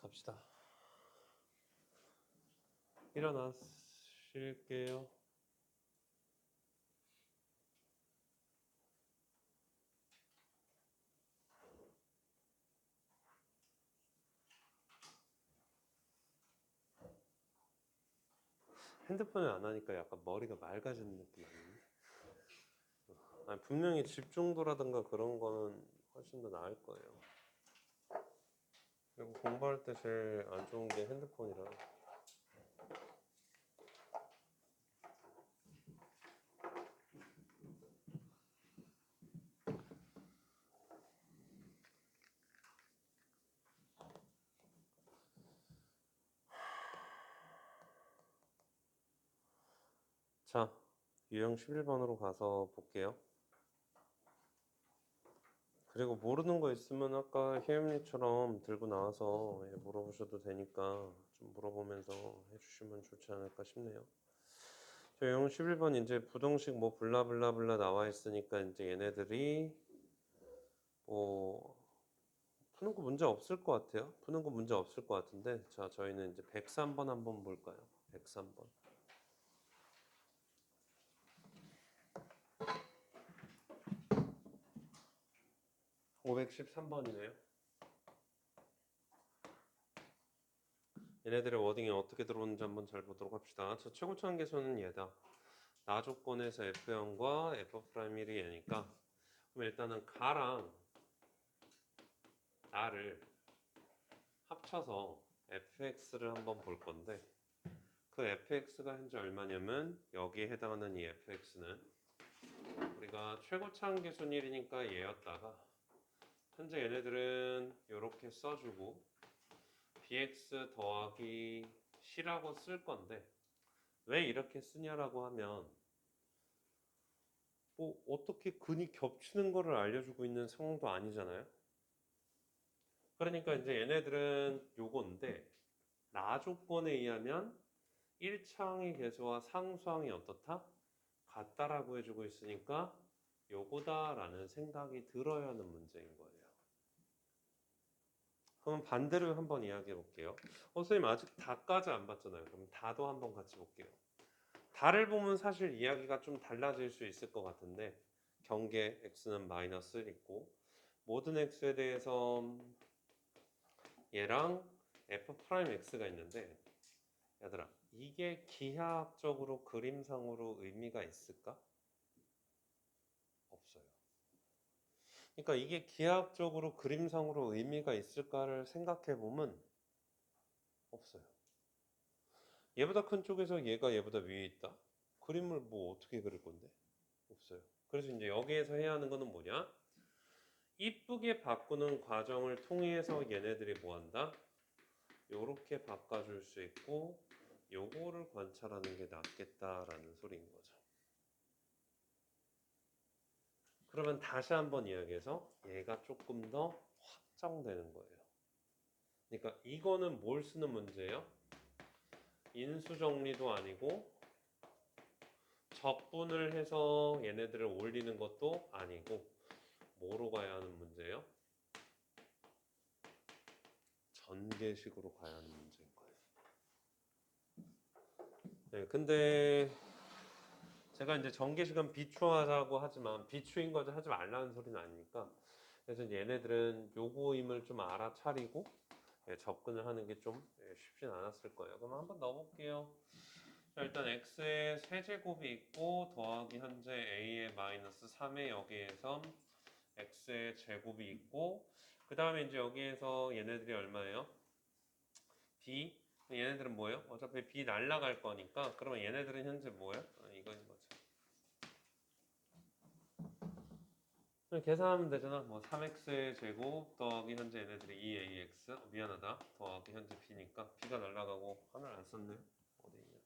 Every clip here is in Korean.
갑시다. 일어나실게요. 핸드폰을 안 하니까 약간 머리가 맑아지는 느낌 아니니? 아니, 분명히 집중도라든가 그런 거는 훨씬 더 나을 거예요. 그리고 공부할 때 제일 안 좋은 게 핸드폰이라. 자, 유형 11번으로 가서 볼게요. 그리고 모르는 거 있으면 아까 희엠리처럼 들고 나와서 물어보셔도 되니까 좀 물어보면서 해주시면 좋지 않을까 싶네요. 저 유형 11번 이제 부동식 뭐 블라블라블라 나와 있으니까 이제 얘네들이 뭐 푸는 거 문제 없을 것 같아요. 푸는 거 문제 없을 것 같은데, 자, 저희는 이제 103번 한번 볼까요? 103번. 513번이네요. 얘네들의 워딩이 어떻게 들어오는지 한번 잘 보도록 합시다. 저 최고차원 계수는 얘다. 나 조건에서 F0과 F'1이 얘니까, 그럼 일단은 가랑 나를 합쳐서 fx를 한번 볼 건데, 그 fx가 현재 얼마냐면 여기에 해당하는 이 fx는 우리가 최고차원 계수는 1이니까 얘였다가 현재 얘네들은 이렇게 써주고 bx 더하기 c라고 쓸 건데, 왜 이렇게 쓰냐라고 하면 뭐 어떻게 근이 겹치는 거를 알려주고 있는 상황도 아니잖아요. 그러니까 이제 얘네들은 요건데, 나 조건에 의하면 1차항의 계수와 상수항이 어떻다? 같다라고 해주고 있으니까 요거다라는 생각이 들어야 하는 문제인 거예요. 그럼 반대로 한번 이야기해 볼게요. 선생님 아직 다까지 안 봤잖아요. 그럼 다도 한번 같이 볼게요. 다를 보면 사실 이야기가 좀 달라질 수 있을 것 같은데, 경계 x는 마이너스 있고 모든 x에 대해서 얘랑 f'x가 있는데, 얘들아 이게 기하학적으로 그림상으로 의미가 있을까? 없어요. 그러니까 이게 기하학적으로 그림상으로 의미가 있을까를 생각해 보면 없어요. 얘보다 큰 쪽에서 얘가 얘보다 위에 있다? 그림을 뭐 어떻게 그릴 건데? 없어요. 그래서 이제 여기에서 해야 하는 거는 뭐냐? 이쁘게 바꾸는 과정을 통해서 얘네들이 뭐 한다? 요렇게 바꿔줄 수 있고 요거를 관찰하는 게 낫겠다라는 소리인 거죠. 그러면 다시 한번 이야기해서 얘가 조금 더 확정되는 거예요. 그러니까 이거는 뭘 쓰는 문제예요? 인수정리도 아니고 적분을 해서 얘네들을 올리는 것도 아니고 뭐로 가야 하는 문제예요? 전개식으로 가야 하는 문제인 거예요. 네, 근데 제가 이제 전개식은 비추하자고 하지만 비추인 거죠 하지 말라는 소리는 아니니까, 그래서 얘네들은 요거임을 좀 알아차리고 접근을 하는 게 좀 쉽진 않았을 거예요. 그럼 한번 넣어볼게요. 자, 일단 x의 세제곱이 있고 더하기 현재 a의 마이너스 3의 여기에서 x의 제곱이 있고, 그 다음에 이제 여기에서 얘네들이 얼마예요? b. 얘네들은 뭐예요? 어차피 b 날라갈 거니까 그러면 얘네들은 현재 뭐예요? 이거인 거죠. 계산하면 되잖아. 뭐 3x의 제곱 더하기 현재 얘네들이 2ax, 미안하다, 더하기 현재 b니까 b가 날라가고 하나를 안 썼네. 어디 있냐?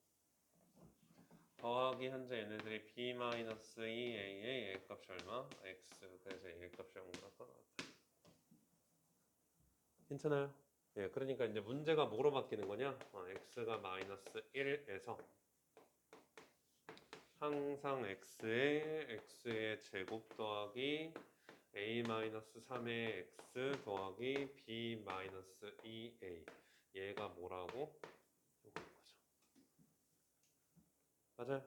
더하기 현재 얘네들이 b-2a의 a 값이 얼마? x. 그래서 a 값이 0보다 더 나왔다. 괜찮아요? 예, 그러니까 이제 문제가 뭐로 바뀌는 거냐? x가 마이너스 1에서 항상 x의 제곱 더하기 a-3의 x 더하기 b-2a. 얘가 뭐라고? 이거인 거죠. 맞아요.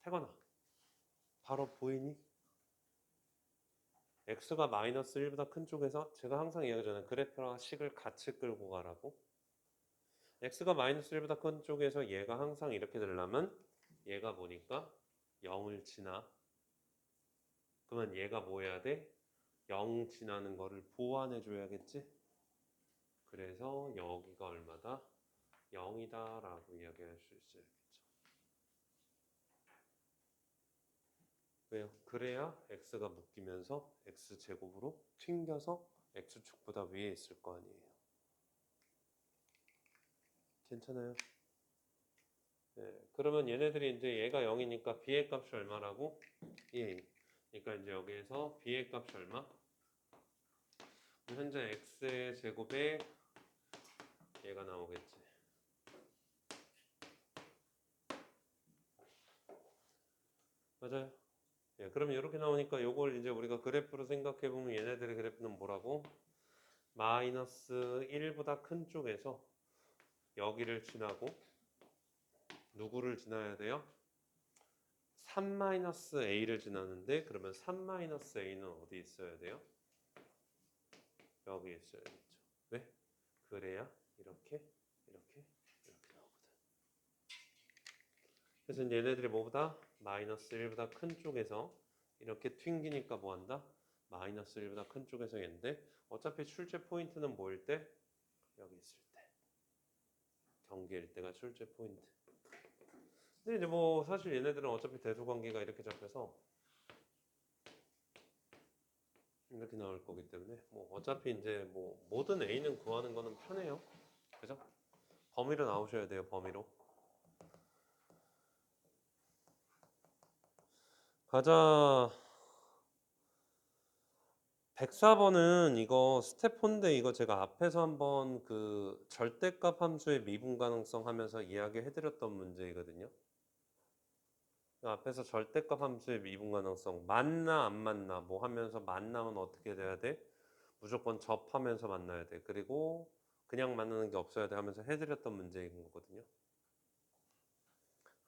태건아, 바로 보이니? x가 마이너스 1보다 큰 쪽에서 제가 항상 이야기하잖아요. 그래프랑 식을 같이 끌고 가라고. x가 마이너스 1보다 큰 쪽에서 얘가 항상 이렇게 되려면 얘가 보니까 0을 지나. 그러면 얘가 뭐 해야 돼? 0 지나는 거를 보완해 줘야겠지? 그래서 여기가 얼마다? 0이다 라고 이야기할 수 있어야겠죠. 왜요? 그래야 x가 묶이면서 x제곱으로 튕겨서 x축보다 위에 있을 거 아니에요. 괜찮아요? 네, 그러면 얘네들이 이제 얘가 0이니까 b의 값이 얼마라고? 2. 그러니까 이제 여기에서 b의 값이 얼마? 현재 x의 제곱에 얘가 나오겠지. 맞아요? 예, 그러면 이렇게 나오니까 요걸 이제 우리가 그래프로 생각해 보면 얘네들의 그래프는 뭐라고? 마이너스 1보다 큰 쪽에서 여기를 지나고 누구를 지나야 돼요? 3-a를 지나는데 그러면 3-a는 어디 있어야 돼요? 여기 있어야겠죠. 왜? 그래야 이렇게 나오거든. 그래서 이제 얘네들이 뭐보다? 마이너스 1보다 큰 쪽에서 이렇게 튕기니까 뭐한다? 마이너스 1보다 큰 쪽에서 얘인데 어차피 출제 포인트는 뭐일 때? 여기 있을 때. 경계일 때가 출제 포인트. 근데 이제 뭐 사실 얘네들은 어차피 대소관계가 이렇게 잡혀서 이렇게 나올 거기 때문에 뭐 어차피 이제 뭐 모든 A는 구하는 거는 편해요. 그죠? 범위로 나오셔야 돼요. 범위로. 가자. 104번은 이거 스텝 4인데 이거 제가 앞에서 한번 그 절대값 함수의 미분 가능성 하면서 이야기해드렸던 문제이거든요. 앞에서 절대값 함수의 미분 가능성 맞나 안 맞나 뭐 하면서 만나면 어떻게 돼야 돼? 무조건 접하면서 만나야 돼. 그리고 그냥 만나는 게 없어야 돼 하면서 해드렸던 문제인 거거든요.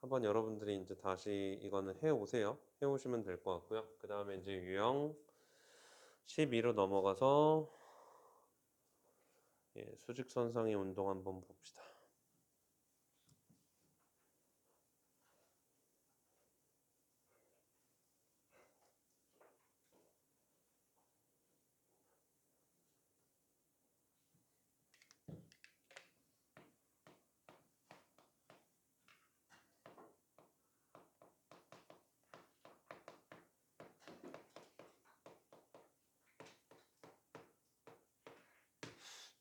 한번 여러분들이 이제 다시 이거는 해오세요. 해오시면 될 것 같고요. 그 다음에 이제 유형 12로 넘어가서 수직선상의 운동 한번 봅시다.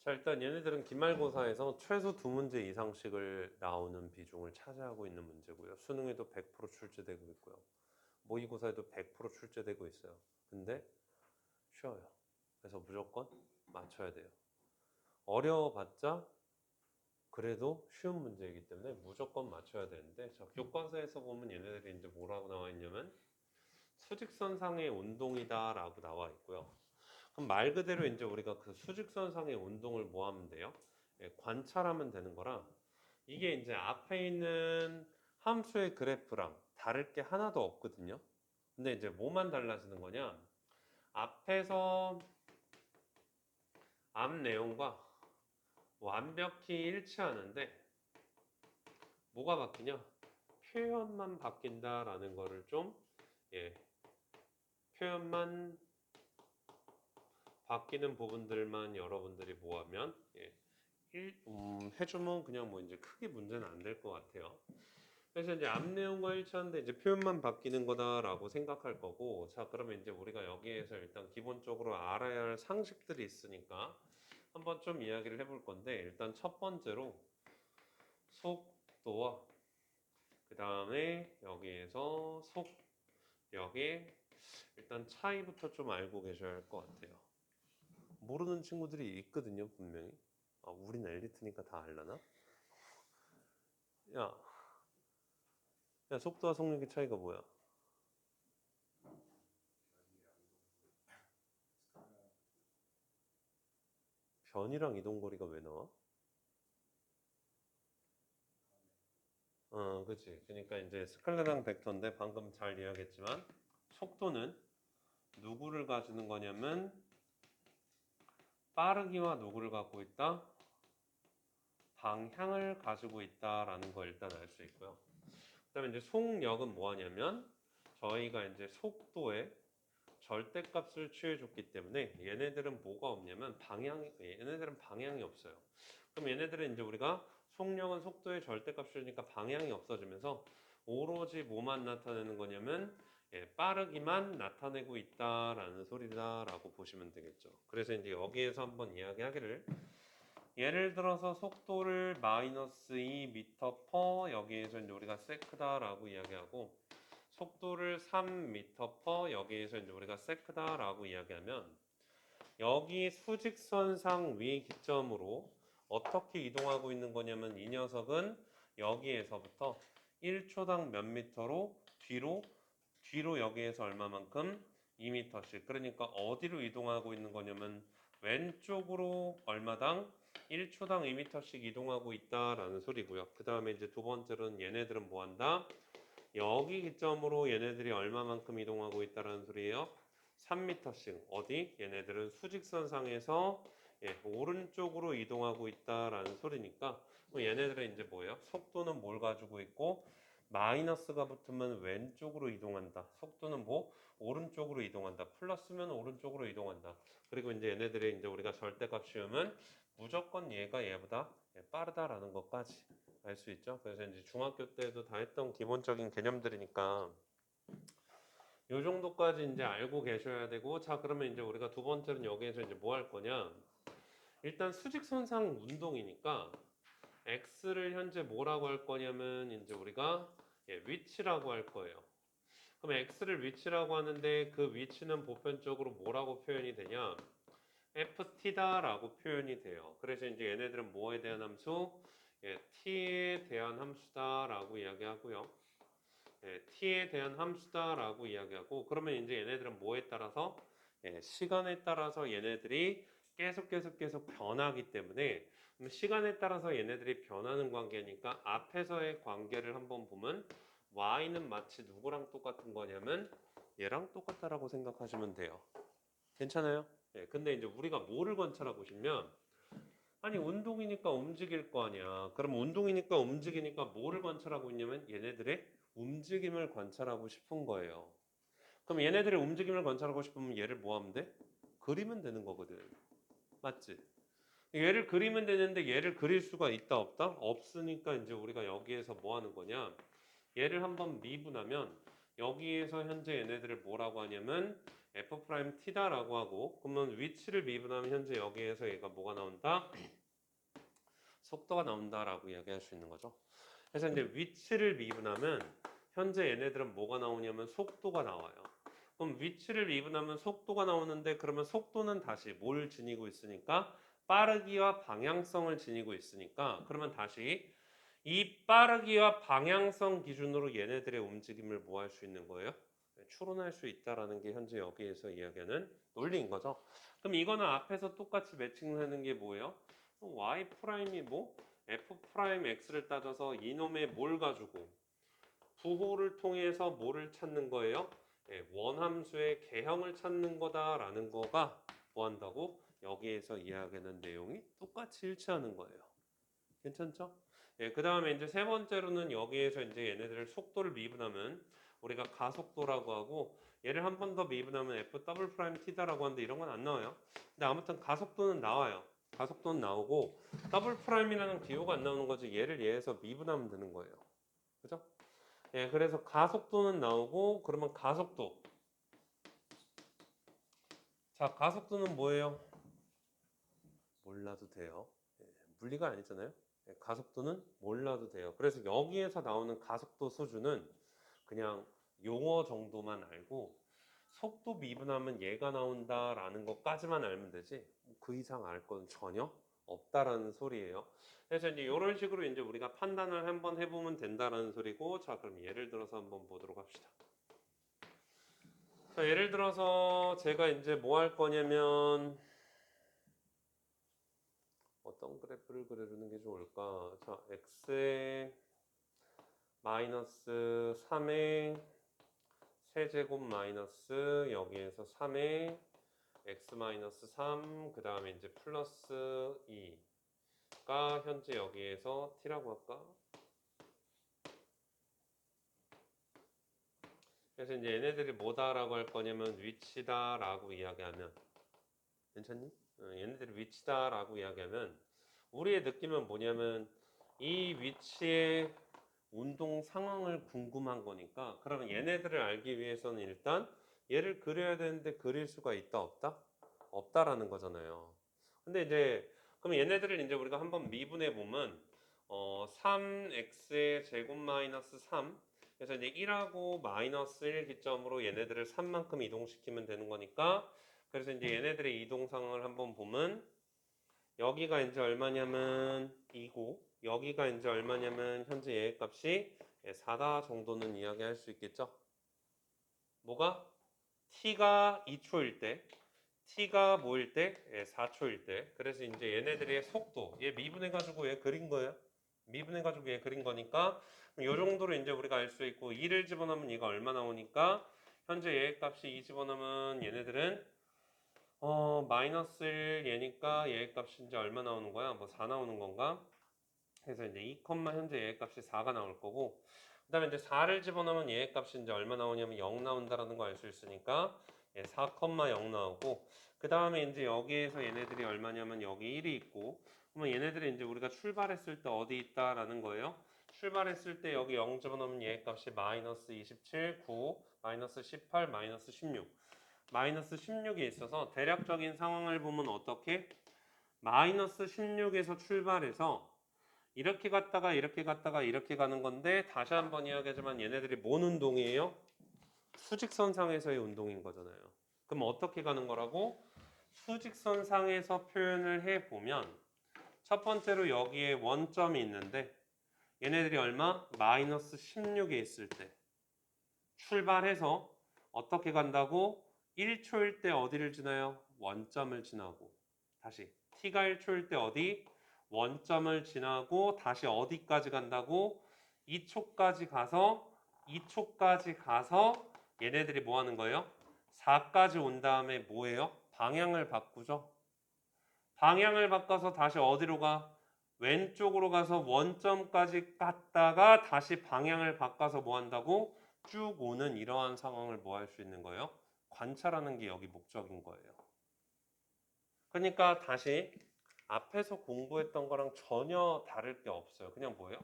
자, 일단 얘네들은 기말고사에서 최소 2문제 이상씩을 나오는 비중을 차지하고 있는 문제고요. 수능에도 100% 출제되고 있고요. 모의고사에도 100% 출제되고 있어요. 근데 쉬워요. 그래서 무조건 맞춰야 돼요. 어려워봤자 그래도 쉬운 문제이기 때문에 무조건 맞춰야 되는데, 자, 교과서에서 보면 얘네들이 이제 뭐라고 나와 있냐면 수직선상의 운동이다라고 나와 있고요. 그럼 말 그대로 이제 우리가 그 수직선상의 운동을 뭐 하면 돼요? 관찰하면 되는 거라, 이게 이제 앞에 있는 함수의 그래프랑 다를 게 하나도 없거든요. 근데 이제 뭐만 달라지는 거냐? 앞에서 앞 내용과 완벽히 일치하는데 뭐가 바뀌냐? 표현만 바뀐다라는 거를 좀, 예, 표현만 바뀌는 부분들만 여러분들이 뭐하면, 해주면 그냥 뭐 이제 크게 문제는 안 될 것 같아요. 그래서 이제 앞 내용과 일치하는데 이제 표현만 바뀌는 거다라고 생각할 거고, 자, 그러면 이제 우리가 여기에서 일단 기본적으로 알아야 할 상식들이 있으니까 한번 좀 이야기를 해볼 건데, 일단 첫 번째로 속도와 그 다음에 여기에서 속력의 일단 차이부터 좀 알고 계셔야 할 것 같아요. 모르는 친구들이 있거든요, 분명히. 아, 우린 엘리트니까 다 알라나? 야, 야, 속도와 속력의 차이가 뭐야? 변이랑 이동거리가 왜 나와? 그치. 그러니까 이제 스칼라랑 벡터인데 방금 잘 이야기했지만 속도는 누구를 가지는 거냐면 빠르기와 누구를 갖고 있다? 방향을 가지고 있다라는 걸 일단 알 수 있고요. 그다음에 이제 속력은 뭐 하냐면 저희가 이제 속도에 절대값을 취해줬기 때문에 얘네들은 뭐가 없냐면 얘네들은 방향이 없어요. 그럼 얘네들은 이제 우리가 속력은 속도의 절대값이니까 방향이 없어지면서 오로지 뭐만 나타내는 거냐면 빠르기만 나타내고 있다라는 소리다라고 보시면 되겠죠. 그래서 이제 여기에서 한번 이야기하기를 예를 들어서 속도를 마이너스 2m per 여기에서 이제 우리가 세크다라고 이야기하고 속도를 3m per 여기에서 이제 우리가 세크다라고 이야기하면 여기 수직선상 위 기점으로 어떻게 이동하고 있는 거냐면 이 녀석은 여기에서부터 1초당 몇 미터로 뒤로 여기에서 얼마만큼 2m씩 그러니까 어디로 이동하고 있는 거냐면 왼쪽으로 얼마당 1초당 2m씩 이동하고 있다라는 소리고요. 그 다음에 이제 두 번째로는 얘네들은 뭐 한다? 여기 기점으로 얘네들이 얼마만큼 이동하고 있다라는 소리예요. 3m씩 어디? 얘네들은 수직선상에서 오른쪽으로 이동하고 있다라는 소리니까 얘네들은 이제 뭐예요? 속도는 뭘 가지고 있고 마이너스가 붙으면 왼쪽으로 이동한다. 속도는 뭐 오른쪽으로 이동한다. 플러스면 오른쪽으로 이동한다. 그리고 이제 얘네들이 이제 우리가 절대값 씌우면 무조건 얘가 얘보다 빠르다라는 것까지 알 수 있죠. 그래서 이제 중학교 때도 다 했던 기본적인 개념들이니까 요 정도까지 이제 알고 계셔야 되고 자 그러면 이제 우리가 두 번째는 여기에서 이제 뭐 할 거냐 일단 수직선상 운동이니까 x를 현재 뭐라고 할 거냐면 이제 우리가 위치라고 할 거예요. 그럼 x를 위치라고 하는데 그 위치는 보편적으로 뭐라고 표현이 되냐 ft다라고 표현이 돼요. 그래서 이제 얘네들은 뭐에 대한 함수? t에 대한 함수다라고 이야기하고요. t에 대한 함수다라고 이야기하고 그러면 이제 얘네들은 뭐에 따라서 시간에 따라서 얘네들이 계속 변하기 때문에 시간에 따라서 얘네들이 변하는 관계니까 앞에서의 관계를 한번 보면 y는 마치 누구랑 똑같은 거냐면 얘랑 똑같다라고 생각하시면 돼요. 괜찮아요? 근데 이제 우리가 뭐를 관찰하고 싶냐? 아니 운동이니까 움직일 거 아니야. 그럼 운동이니까 움직이니까 뭐를 관찰하고 있냐면 얘네들의 움직임을 관찰하고 싶은 거예요. 그럼 얘네들의 움직임을 관찰하고 싶으면 얘를 뭐 하면 돼? 그리면 되는 거거든. 맞지? 얘를 그리면 되는데 얘를 그릴 수가 있다 없다? 없으니까 이제 우리가 여기에서 뭐 하는 거냐? 얘를 한번 미분하면 여기에서 현재 얘네들을 뭐라고 하냐면 f't다라고 하고 그러면 위치를 미분하면 현재 여기에서 얘가 뭐가 나온다? 속도가 나온다라고 이야기할 수 있는 거죠. 그래서 이제 위치를 미분하면 현재 얘네들은 뭐가 나오냐면 속도가 나와요. 그럼 위치를 미분하면 속도가 나오는데 그러면 속도는 다시 뭘 지니고 있으니까 빠르기와 방향성을 지니고 있으니까 그러면 다시 이 빠르기와 방향성 기준으로 얘네들의 움직임을 뭐 할 수 있는 거예요? 추론할 수 있다라는 게 현재 여기에서 이야기하는 논리인 거죠. 그럼 이거는 앞에서 똑같이 매칭하는 게 뭐예요? y 프라임이 뭐 f 프라임 x를 따져서 이놈의 뭘 가지고 부호를 통해서 뭐를 찾는 거예요? 원함수의 개형을 찾는 거다라는 거가 뭐 한다고? 여기에서 이야기하는 내용이 똑같이 일치하는 거예요. 괜찮죠? 그 다음에 이제 세 번째로는 여기에서 이제 얘네들을 속도를 미분하면 우리가 가속도라고 하고 얘를 한 번 더 미분하면 f 더블 프라임 t다라고 하는데 이런 건 안 나와요. 근데 아무튼 가속도는 나와요. 가속도는 나오고 더블 프라임이라는 기호가 안 나오는 거지 얘를 얘에서 미분하면 되는 거예요. 그죠? 그래서 가속도는 나오고 그러면 가속도. 자, 가속도는 뭐예요? 몰라도 돼요. 물리가 아니잖아요. 가속도는 몰라도 돼요. 그래서 여기에서 나오는 가속도 수준은 그냥 용어 정도만 알고 속도 미분하면 얘가 나온다라는 것까지만 알면 되지 그 이상 알 건 전혀 없다라는 소리예요. 그래서 이제 이런 식으로 이제 우리가 판단을 한번 해보면 된다라는 소리고 자 그럼 예를 들어서 한번 보도록 합시다. 자 예를 들어서 제가 이제 뭐 할 거냐면 어떤 그래프를 그려주는 게 좋을까? 자 x에 마이너스 3의 세제곱 마이너스 여기에서 3의 x 마이너스 3, 그 다음에 이제 플러스 2가 현재 여기에서 t라고 할까? 그래서 이제 얘네들이 뭐다라고 할 거냐면 위치다라고 이야기하면, 괜찮니? 얘네들이 위치다라고 이야기하면 우리의 느낌은 뭐냐면 이 위치의 운동 상황을 궁금한 거니까, 그러면 얘네들을 알기 위해서는 일단 얘를 그려야 되는데 그릴 수가 있다 없다? 없다라는 거잖아요. 근데 이제 그럼 얘네들을 이제 우리가 한번 미분해 보면 3x의 제곱 마이너스 3, 그래서 이제 1하고 마이너스 1 기점으로 얘네들을 3만큼 이동시키면 되는 거니까, 그래서 이제 얘네들의 이동 상황을 한번 보면 여기가 이제 얼마냐면 2고 여기가 이제 얼마냐면 현재 얘의 값이 4다 정도는 이야기할 수 있겠죠. 뭐가? t가 2초일 때, t가 뭐일 때? 4초일 때. 그래서 이제 얘네들의 속도, 얘 미분해가지고 얘 그린 거예요. 미분해가지고 얘 그린 거니까 이 정도로 이제 우리가 알 수 있고, 2를 집어넣으면 얘가 얼마 나오니까 현재 얘의 값이 2 집어넣으면 얘네들은 마이너스 1 얘니까 얘의 값이 이제 얼마 나오는 거야? 뭐 4 나오는 건가? 그래서 이제 2, 현재 얘의 값이 4가 나올 거고, 그 다음에 이제 4를 집어넣으면 얘의 값이 이제 얼마 나오냐면 0 나온다라는 거 알 수 있으니까 4, 0 나오고, 그 다음에 이제 여기에서 얘네들이 얼마냐면 여기 1이 있고, 그러면 얘네들이 이제 우리가 출발했을 때 어디 있다라는 거예요? 출발했을 때 여기 0 집어넣으면 얘의 값이 마이너스 27, 9, 마이너스 18, 마이너스 16, 마이너스 16에 있어서 대략적인 상황을 보면 어떻게? 마이너스 16에서 출발해서 이렇게 갔다가 이렇게 갔다가 이렇게 가는 건데, 다시 한번 이야기하지만 얘네들이 뭔 운동이에요? 수직선상에서의 운동인 거잖아요. 그럼 어떻게 가는 거라고? 수직선상에서 표현을 해보면 첫 번째로 여기에 원점이 있는데 얘네들이 얼마? 마이너스 16에 있을 때 출발해서 어떻게 간다고? 1초일 때 어디를 지나요? 원점을 지나고, 다시 t가 1초일 때 어디? 원점을 지나고 다시 어디까지 간다고? 2초까지 가서, 2초까지 가서 얘네들이 뭐 하는 거예요? 4까지 온 다음에 뭐예요? 방향을 바꾸죠. 방향을 바꿔서 다시 어디로 가? 왼쪽으로 가서 원점까지 갔다가 다시 방향을 바꿔서 뭐 한다고? 쭉 오는 이러한 상황을 뭐 할 수 있는 거예요? 관찰하는 게 여기 목적인 거예요. 그러니까 다시 앞에서 공부했던 거랑 전혀 다를 게 없어요. 그냥 뭐예요?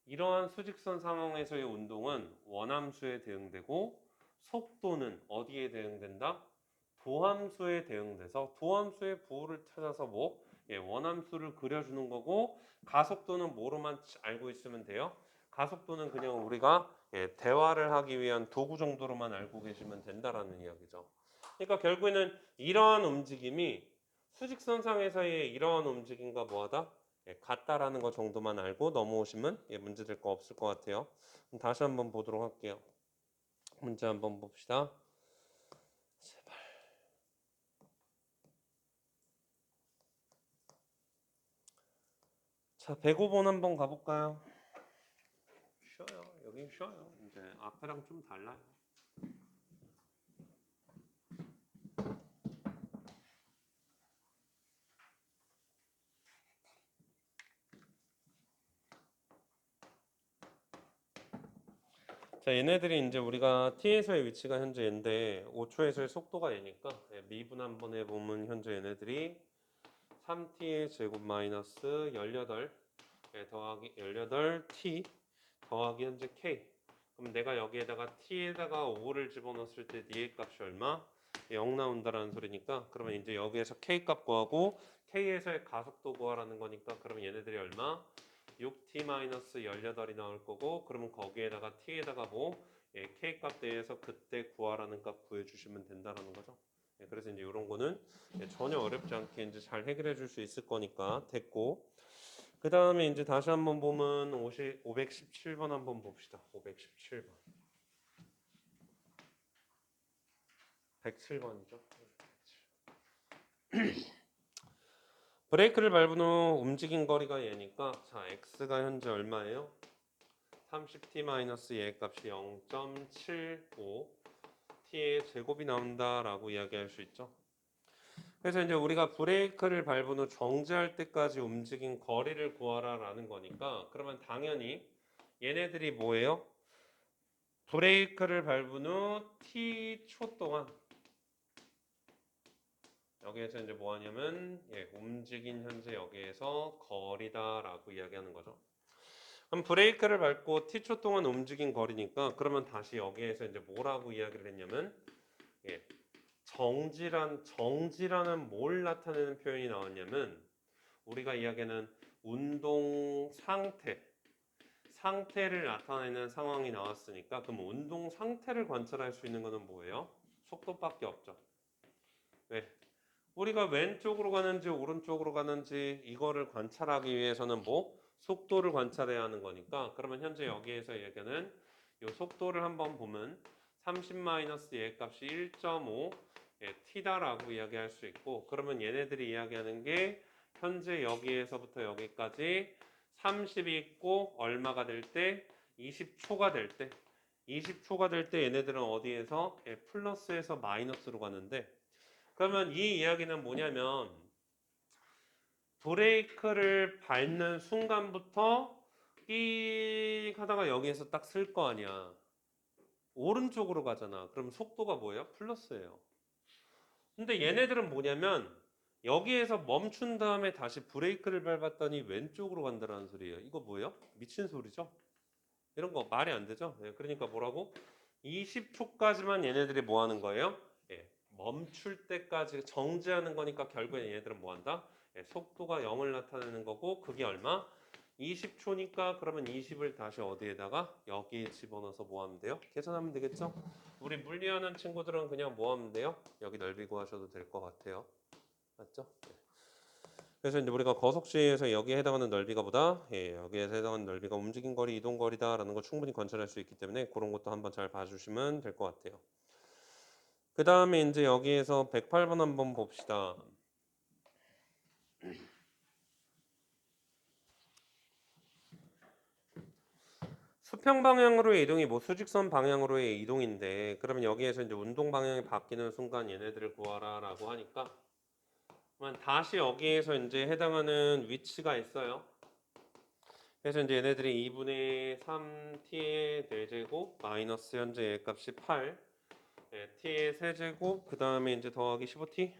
이러한 수직선 상황에서의 운동은 원함수에 대응되고, 속도는 어디에 대응된다? 도함수에 대응돼서 도함수의 부호를 찾아서 뭐 원함수를 그려주는 거고, 가속도는 뭐로만 알고 있으면 돼요? 가속도는 그냥 우리가 대화를 하기 위한 도구 정도로만 알고 계시면 된다라는 이야기죠. 그러니까 결국에는 이러한 움직임이 수직선상에서의 이러한 움직임과 뭐하다? 같다라는 거 정도만 알고 넘어오시면 문제될 거 없을 것 같아요. 그럼 다시 한번 보도록 할게요. 문제 한번 봅시다. 제발. 자, 105번 한번 가볼까요? 쉬어요. 여긴 쉬어요. 이제 앞에랑 좀 달라요. 자, 얘네들이 이제 우리가 t에서의 위치가 현재 얘인데 5초에서의 속도가 얘니까 미분 한번 해보면 현재 얘네들이 3t의 제곱 마이너스 18 더하기 18t 더하기 현재 k. 그럼 내가 여기에다가 t에다가 5를 집어넣었을 때 니의 값이 얼마? 0 나온다라는 소리니까, 그러면 이제 여기에서 k 값 구하고 k에서의 가속도 구하라는 거니까, 그러면 얘네들이 얼마? 6t-18이 나올 거고, 그러면 거기에다가 t에다가 뭐 k 값 대해서 그때 구하라는 값 구해주시면 된다라는 거죠. 그래서 이제 이런 거는 전혀 어렵지 않게 이제 잘 해결해 줄 수 있을 거니까 됐고, 그 다음에 이제 다시 한번 보면 517번 한번 봅시다. 517번. 107번이죠. 브레이크를 밟은 후 움직인 거리가 얘니까, 자, x가 현재 얼마예요? 30t 얘 값이 0.75 t의 제곱이 나온다라고 이야기할 수 있죠. 그래서 이제 우리가 브레이크를 밟은 후 정지할 때까지 움직인 거리를 구하라라는 거니까 그러면 당연히 얘네들이 뭐예요? 브레이크를 밟은 후 t초 동안 여기에서 이제 뭐 하냐면 움직인 현재 여기에서 거리다라고 이야기하는 거죠. 그럼 브레이크를 밟고 t초 동안 움직인 거리니까 그러면 다시 여기에서 이제 뭐라고 이야기를 했냐면 정지라는 뭘 나타내는 표현이 나왔냐면 우리가 이야기하는 운동 상태를 나타내는 상황이 나왔으니까 그럼 운동 상태를 관찰할 수 있는 거는 뭐예요? 속도밖에 없죠. 왜? 우리가 왼쪽으로 가는지 오른쪽으로 가는지 이거를 관찰하기 위해서는 뭐? 속도를 관찰해야 하는 거니까 그러면 현재 여기에서 얘기하는 이 속도를 한번 보면 30-얘 값이 1.5 t다라고 이야기할 수 있고 그러면 얘네들이 이야기하는 게 현재 여기에서부터 여기까지 30이 있고 얼마가 될 때 20초가 될 때 20초가 될 때 얘네들은 어디에서 플러스에서 마이너스로 가는데 그러면 이 이야기는 뭐냐면 브레이크를 밟는 순간부터 끼 하다가 여기에서 딱 쓸 거 아니야. 오른쪽으로 가잖아. 그럼 속도가 뭐예요? 플러스예요. 근데 얘네들은 뭐냐면 여기에서 멈춘 다음에 다시 브레이크를 밟았더니 왼쪽으로 간다는 소리예요. 이거 뭐예요? 미친 소리죠? 이런 거 말이 안 되죠? 그러니까 뭐라고? 20초까지만 얘네들이 뭐 하는 거예요? 멈출 때까지 정지하는 거니까 결국엔 얘네들은 뭐 한다? 속도가 0을 나타내는 거고 그게 얼마? 20초니까 그러면 20을 다시 어디에다가 여기에 집어넣어서 뭐 하면 돼요? 계산하면 되겠죠? 우리 물리하는 친구들은 그냥 뭐 하면 돼요? 여기 넓이 구하셔도 될 것 같아요. 맞죠? 그래서 이제 우리가 거속시에서 여기에 해당하는 넓이가 보다 여기에 해당하는 넓이가 움직인 거리, 이동 거리다라는 걸 충분히 관찰할 수 있기 때문에 그런 것도 한번 잘 봐주시면 될 것 같아요. 그 다음에 이제 여기에서 108번 한번 봅시다. 수평 방향으로의 이동이 뭐 수직선 방향으로의 이동인데 그러면 여기에서 이제 운동 방향이 바뀌는 순간 얘네들을 구하라라고 하니까 그러면 다시 여기에서 이제 해당하는 위치가 있어요. 그래서 이제 얘네들이 2분의 3t의 4제곱 마이너스 현재 얘 값이 8 t의 세제곱 그 다음에 이제 더하기 15t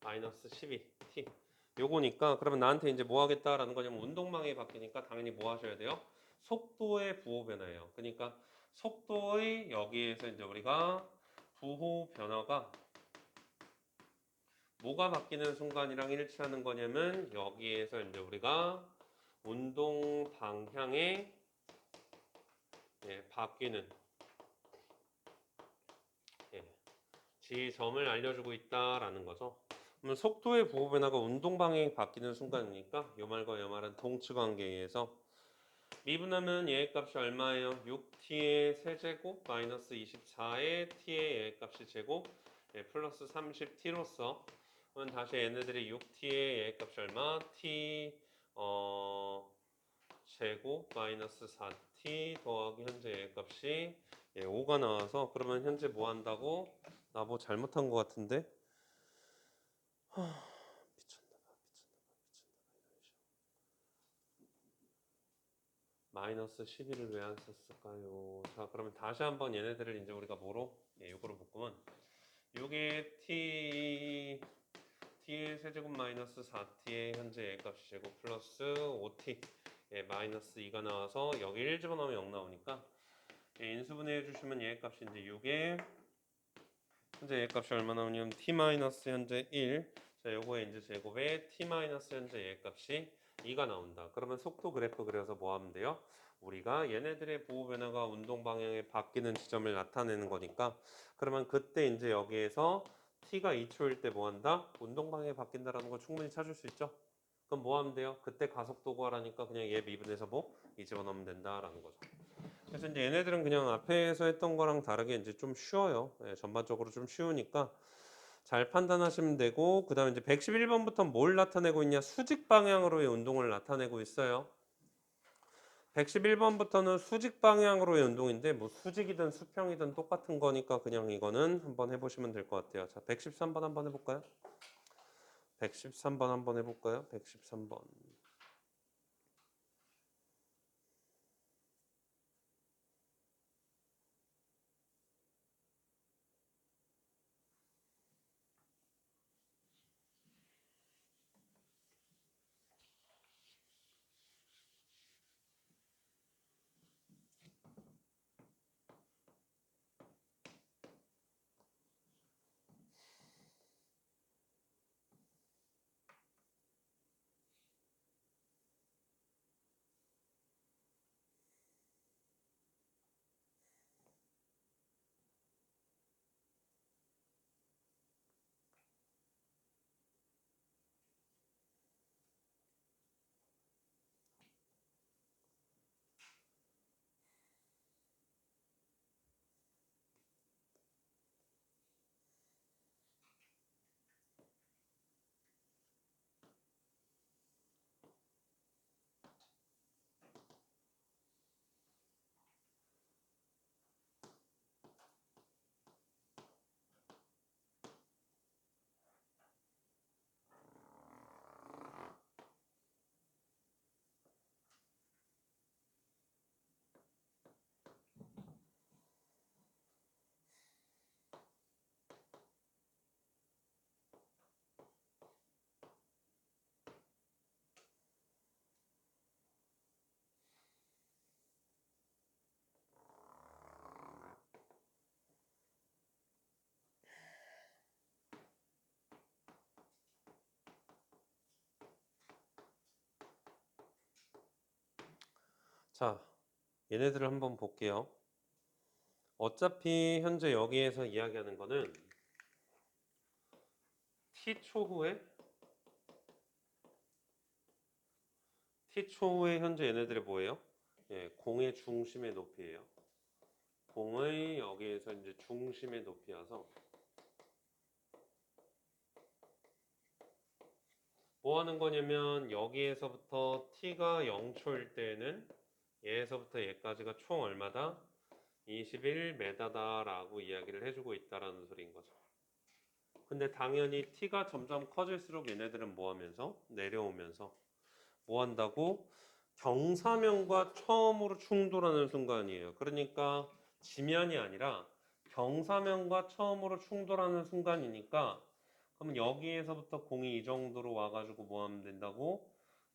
마이너스 12t 요거니까 그러면 나한테 이제 뭐 하겠다라는 거냐면 운동방향이 바뀌니까 당연히 뭐 하셔야 돼요? 속도의 부호 변화예요. 그러니까 속도의 여기에서 이제 우리가 부호 변화가 뭐가 바뀌는 순간이랑 일치하는 거냐면 여기에서 이제 우리가 운동 방향의 바뀌는 지점을 알려주고 있다라는 거죠. 그러면 속도의 부호 변화가 운동 방향이 바뀌는 순간이니까 이 말과 이 말은 동치 관계에 의해서 미분하면 얘의 값이 얼마예요? 6t의 세제곱 마이너스 24의 t의 얘의 값이 제곱 플러스 30t로서 그러면 다시 얘네들이 6t의 얘의 값이 얼마? t 제곱 마이너스 4t 더하기 현재 얘의 값이 5가 나와서 그러면 현재 뭐 한다고? 나 뭐 잘못한 것 같은데? 미쳤나봐. 마이너스 11을 왜 안 썼을까요? 자, 그러면 다시 한번 얘네들을 이제 우리가 뭐로? 이거로 묶으면 6의 t의 세제곱 마이너스 4t의 현재 값이 제곱 플러스 5t 마이너스 2가 나와서 여기 1 집어넣으면 0 나오니까 인수분해 해주시면 얘 값이 이제 6의 현재 얘 값이 얼마 나오냐면 t 마이너스 현재 1 자, 요거에 이제 제곱에 t 마이너스 현재 얘 값이 2가 나온다. 그러면 속도 그래프 그려서 뭐 하면 돼요? 우리가 얘네들의 보호 변화가 운동 방향에 바뀌는 지점을 나타내는 거니까 그러면 그때 이제 여기에서 t가 2초일 때 뭐 한다? 운동 방향이 바뀐다라는 걸 충분히 찾을 수 있죠. 그럼 뭐 하면 돼요? 그때 가속도 구하라니까 그냥 얘 미분해서 뭐 이 집어넣으면 된다라는 거죠. 그래서 이제 얘네들은 그냥 앞에서 했던 거랑 다르게 이제 좀 쉬워요. 전반적으로 좀 쉬우니까 잘 판단하시면 되고 그 다음에 이제 111번부터 뭘 나타내고 있냐 수직 방향으로의 운동을 나타내고 있어요. 111번부터는 수직 방향으로의 운동인데 뭐 수직이든 수평이든 똑같은 거니까 그냥 이거는 한번 해보시면 될 것 같아요. 자, 113번 한번 해볼까요? 113번 한번 해볼까요? 113번. 자, 얘네들을 한번 볼게요. 어차피 현재 여기에서 이야기하는 거는 T초후에 현재 얘네들이 뭐예요? 예, 공의 중심의 높이예요. 공의 여기에서 이제 중심의 높이여서 뭐 하는 거냐면 여기에서부터 t가 0초일 때는 얘에서부터 얘까지가 총 얼마다? 21m다 라고 이야기를 해주고 있다라는 소리인 거죠. 근데 당연히 t가 점점 커질수록 얘네들은 뭐 하면서? 내려오면서 뭐 한다고? 경사면과 처음으로 충돌하는 순간이에요. 그러니까 지면이 아니라 경사면과 처음으로 충돌하는 순간이니까 그럼 여기에서부터 공이 이 정도로 와가지고 뭐 하면 된다고?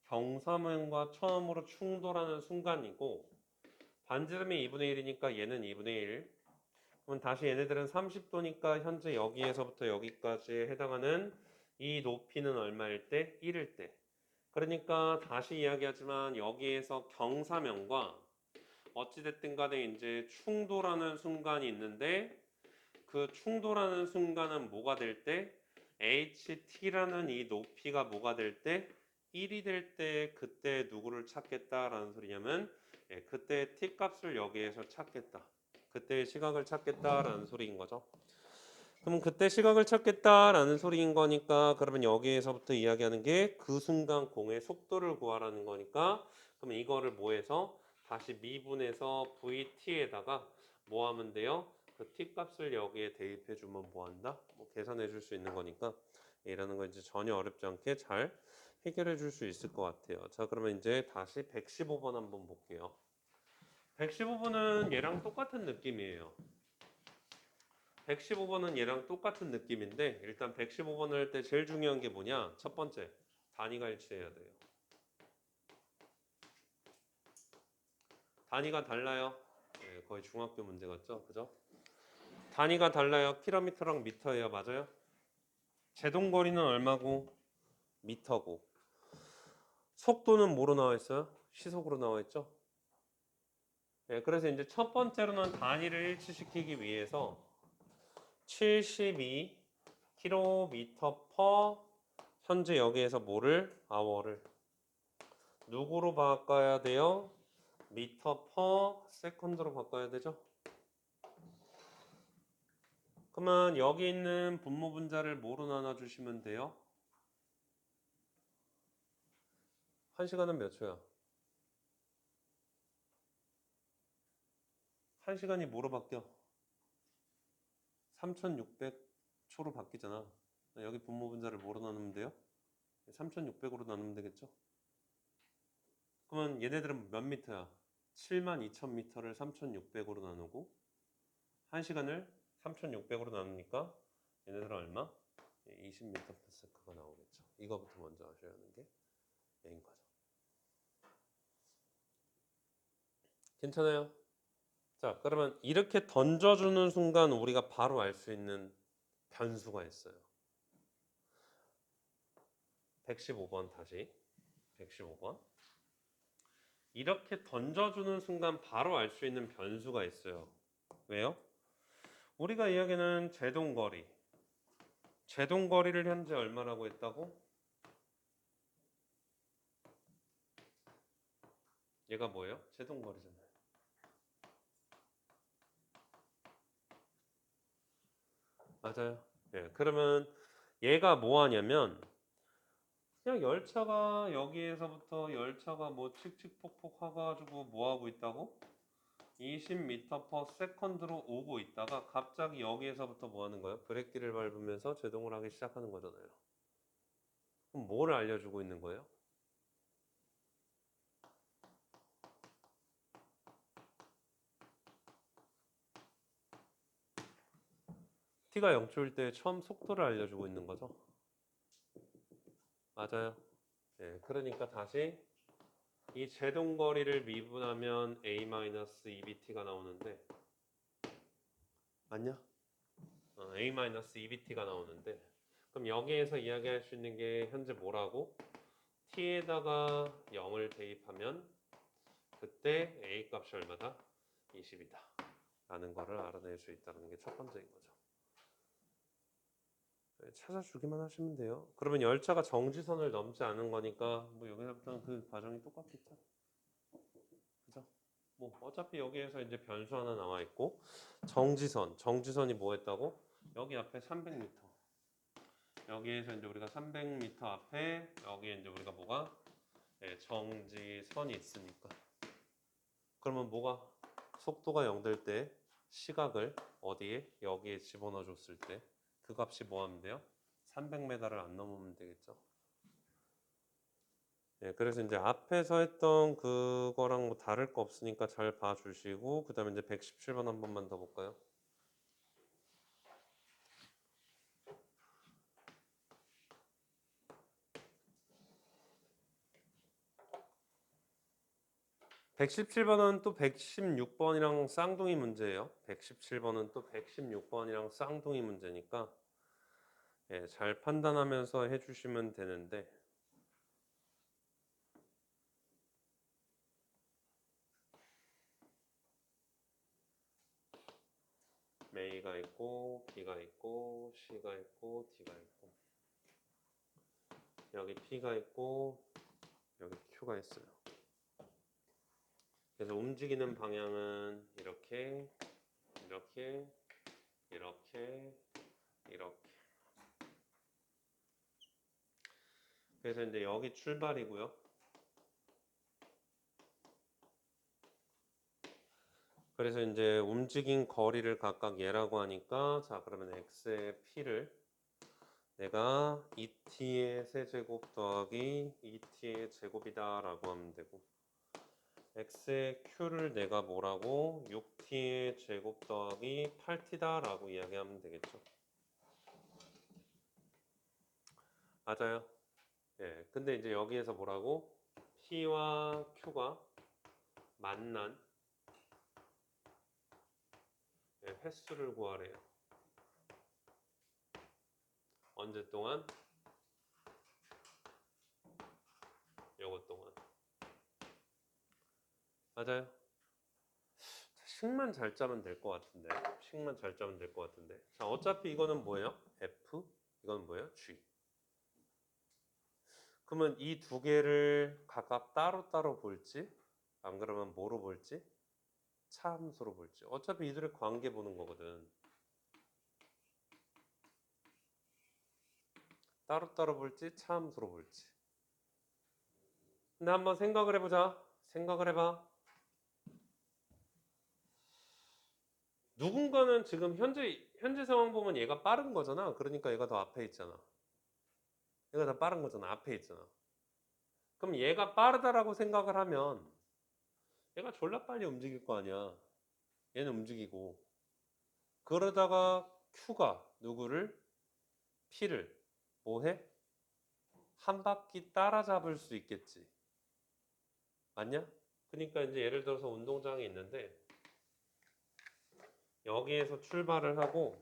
경사면과 처음으로 충돌하는 순간이고 반지름이 2분의 1이니까 얘는 2분의 1. 그럼 다시 얘네들은 30도니까 현재 여기에서부터 여기까지에 해당하는 이 높이는 얼마일 때? 1일 때. 그러니까 다시 이야기하지만 여기에서 경사면과 어찌됐든 간에 이제 충돌하는 순간이 있는데 그 충돌하는 순간은 뭐가 될 때? HT라는 이 높이가 뭐가 될 때? 1이 될 때 그때 누구를 찾겠다라는 소리냐면 예, 그때 t 값을 여기에서 찾겠다. 그때의 시각을 찾겠다라는 소리인 거죠. 그럼 그때 시각을 찾겠다라는 소리인 거니까 그러면 여기에서부터 이야기하는 게 그 순간 공의 속도를 구하라는 거니까 그러면 이거를 뭐해서 다시 미분해서 VT에다가 뭐 하면 돼요? 그 T 값을 여기에 대입해 주면 뭐 한다? 뭐 계산해 줄 수 있는 거니까 이라는 거 이제 전혀 어렵지 않게 잘 해결해 줄 수 있을 것 같아요. 자, 그러면 이제 다시 115번 한번 볼게요. 115번은 얘랑 똑같은 느낌이에요. 115번은 얘랑 똑같은 느낌인데 일단 115번을 할 때 제일 중요한 게 뭐냐? 첫 번째, 단위가 일치해야 돼요. 단위가 달라요. 네, 거의 중학교 문제 같죠? 그죠? 단위가 달라요. 킬로미터랑 미터예요. 맞아요? 제동거리는 얼마고? 미터고. 속도는 뭐로 나와 있어요? 시속으로 나와 있죠? 네, 그래서 이제 첫 번째로는 단위를 일치시키기 위해서 72km per 현재 여기에서 뭐를? 아워를 누구로 바꿔야 돼요? 미터 퍼 세컨드로 바꿔야 되죠? 그러면 여기 있는 분모 분자를 뭐로 나눠주시면 돼요? 1시간은 몇 초야? 1시간이 뭐로 바뀌어? 3600초로 바뀌잖아. 여기 분모 분자를 뭐로 나누면 돼요? 3600으로 나누면 되겠죠? 그러면 얘네들은 몇 미터야? 72,000m를 3600으로 나누고 1시간을 3600으로 나누니까 얘네들은 얼마? 20m/s가 나오겠죠. 이거부터 먼저 아셔야 하는 게 메인 과정. 괜찮아요? 자, 그러면 이렇게 던져주는 순간 우리가 바로 알 수 있는 변수가 있어요. 115번 다시. 115번. 이렇게 던져주는 순간 바로 알 수 있는 변수가 있어요. 왜요? 우리가 이야기하는 제동거리. 제동거리를 현재 얼마라고 했다고? 얘가 뭐예요? 제동거리잖아요. 맞아요. 예, 그러면 얘가 뭐 하냐면 그냥 열차가 여기에서부터 열차가 뭐 칙칙폭폭 해가지고 뭐 하고 있다고? 20m/s로 오고 있다가 갑자기 여기에서부터 뭐 하는 거예요? 브레이크를 밟으면서 제동을 하기 시작하는 거잖아요. 그럼 뭘 알려주고 있는 거예요? t가 0초일 때 처음 속도를 알려주고 있는 거죠. 맞아요. 예, 그러니까 다시 이 제동거리를 미분하면 a-2bt가 나오는데 맞냐? a-2bt가 나오는데 그럼 여기에서 이야기할 수 있는 게 현재 뭐라고? t에다가 0을 대입하면 그때 a 값이 얼마다? 20이다 라는 거를 알아낼 수 있다는 게 첫 번째인 거죠. 찾아주기만 하시면 돼요. 그러면 열차가 정지선을 넘지 않은 거니까 뭐 여기서부터는 그 과정이 똑같겠죠. 그죠? 뭐 어차피 여기에서 이제 변수 하나 나와 있고 정지선이 뭐 했다고? 여기 앞에 300m. 여기에서 이제 우리가 300m 앞에 여기에 이제 우리가 뭐가 정지선이 있으니까 그러면 뭐가 속도가 0 될 때 시각을 어디에 여기에 집어넣어 줬을 때 그 값이 뭐 하면 돼요? 300m를 안 넘으면 되겠죠. 예, 그래서 이제 앞에서 했던 그거랑 뭐 다를 거 없으니까 잘 봐주시고 그 다음에 이제 117번 한 번만 더 볼까요? 117번은 또 116번이랑 쌍둥이 문제예요. 117번은 또 116번이랑 쌍둥이 문제니까 예, 잘 판단하면서 해주시면 되는데 A가 있고 B가 있고 C가 있고 D가 있고 여기 P가 있고 여기 Q가 있어요. 그래서 움직이는 방향은 이렇게 이렇게 이렇게 이렇게 그래서 이제 여기 출발이고요. 그래서 이제 움직인 거리를 각각 얘라고 하니까 자 그러면 x의 p를 내가 2t의 세제곱 더하기 2t의 제곱이다 라고 하면 되고 x의 q를 내가 뭐라고 6t의 제곱 더하기 8t다 라고 이야기하면 되겠죠. 맞아요. 예, 근데 이제 여기에서 뭐라고 p와 q가 만난 횟수를 구하래요. 언제 동안? 요것 동안. 맞아요. 식만 잘 짜면 될 것 같은데. 식만 잘 짜면 될 것 같은데. 자, 어차피 이거는 뭐예요? F. 이건 뭐예요? G. 그러면 이 두 개를 각각 따로따로 볼지, 안 그러면 뭐로 볼지? 차함수로 볼지. 어차피 이들의 관계 보는 거거든. 따로따로 볼지, 차함수로 볼지. 근데 한번 생각을 해보자. 생각을 해봐. 누군가는 지금 현재 상황 보면 얘가 빠른 거잖아. 그러니까 얘가 더 앞에 있잖아. 얘가 더 빠른 거잖아. 앞에 있잖아. 그럼 얘가 빠르다라고 생각을 하면 얘가 졸라 빨리 움직일 거 아니야. 얘는 움직이고. 그러다가 Q가 누구를? P를 뭐해? 한 바퀴 따라잡을 수 있겠지. 맞냐? 그러니까 이제 예를 들어서 운동장이 있는데 여기에서 출발을 하고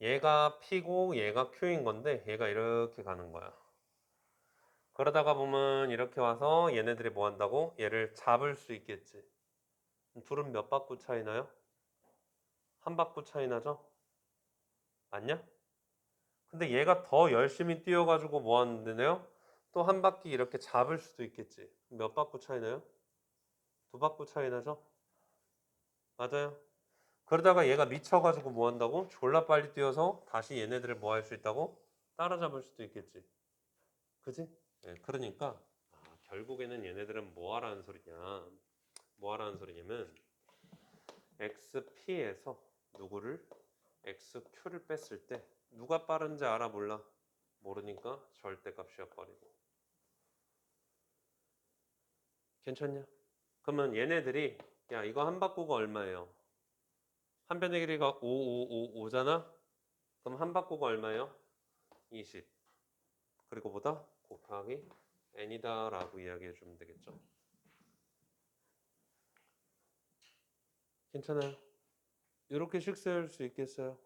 얘가 P고 얘가 Q인 건데 얘가 이렇게 가는 거야. 그러다가 보면 이렇게 와서 얘네들이 뭐 한다고? 얘를 잡을 수 있겠지. 둘은 몇 바퀴 차이 나요? 한 바퀴 차이 나죠? 맞냐? 근데 얘가 더 열심히 뛰어가지고 뭐 하는데요? 또 한 바퀴 이렇게 잡을 수도 있겠지. 몇 바퀴 차이 나요? 두 바퀴 차이 나죠? 맞아요. 그러다가 얘가 미쳐가지고 뭐 한다고? 졸라 빨리 뛰어서 다시 얘네들을 뭐 할 수 있다고? 따라잡을 수도 있겠지. 그지? 네, 그러니까 결국에는 얘네들은 뭐 하라는 소리냐? 뭐 하라는 소리냐면 XP에서 누구를? XQ를 뺐을 때 누가 빠른지 알아 몰라? 모르니까 절대값 씌워버리고. 괜찮냐? 그러면 얘네들이 야 이거 한 바꾸가 얼마예요? 한 변의 길이가 5잖아? 그럼 한 바꾸가 얼마예요? 20. 그리고 보다 곱하기 n이다 라고 이야기해 주면 되겠죠. 괜찮아요? 이렇게 식세울 수 있겠어요?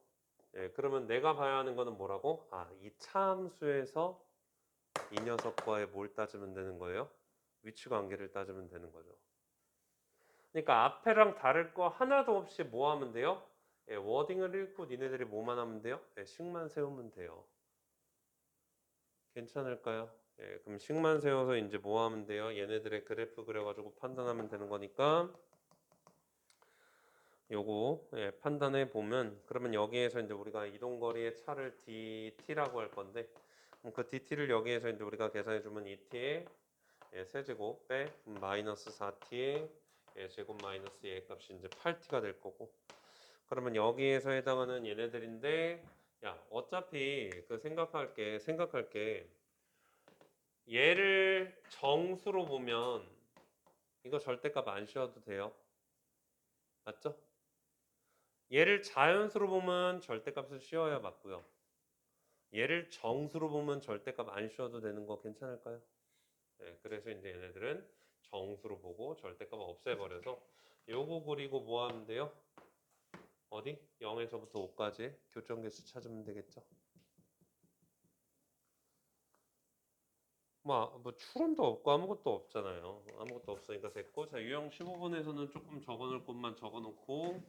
예, 그러면 내가 봐야 하는 거는 뭐라고? 이 차함수에서 이 녀석과의 뭘 따지면 되는 거예요? 위치 관계를 따지면 되는 거죠. 그러니까 앞에랑 다를 거 하나도 없이 뭐 하면 돼요? 예, 워딩을 읽고 니네들이 뭐만 하면 돼요? 예, 식만 세우면 돼요. 괜찮을까요? 예, 그럼 식만 세워서 이제 뭐 하면 돼요? 얘네들의 그래프 그려가지고 판단하면 되는 거니까 요거 예, 판단해 보면 그러면 여기에서 이제 우리가 이동거리의 차를 DT라고 할 건데 그럼 그 DT를 여기에서 이제 우리가 계산해 주면 2T의 예, 세제곱 빼 마이너스 4T의 예, 제곱 마이너스 얘 값이 이제 8T가 될 거고 그러면 여기에서 해당하는 얘네들인데 야 어차피 그 생각할게 얘를 정수로 보면 이거 절대값 안 씌워도 돼요. 맞죠? 얘를 자연수로 보면 절대값을 씌워야 맞고요. 얘를 정수로 보면 절대값 안 씌워도 되는 거 괜찮을까요? 네, 그래서 이제 얘네들은 정수로 보고 절대값 없애버려서 요거 그리고 뭐 하면 돼요? 어디? 0에서부터 5까지 교점계수 찾으면 되겠죠. 뭐 추론도 없고 아무것도 없잖아요. 아무것도 없으니까 됐고 자 유형 15번에서는 조금 적어놓을 것만 적어놓고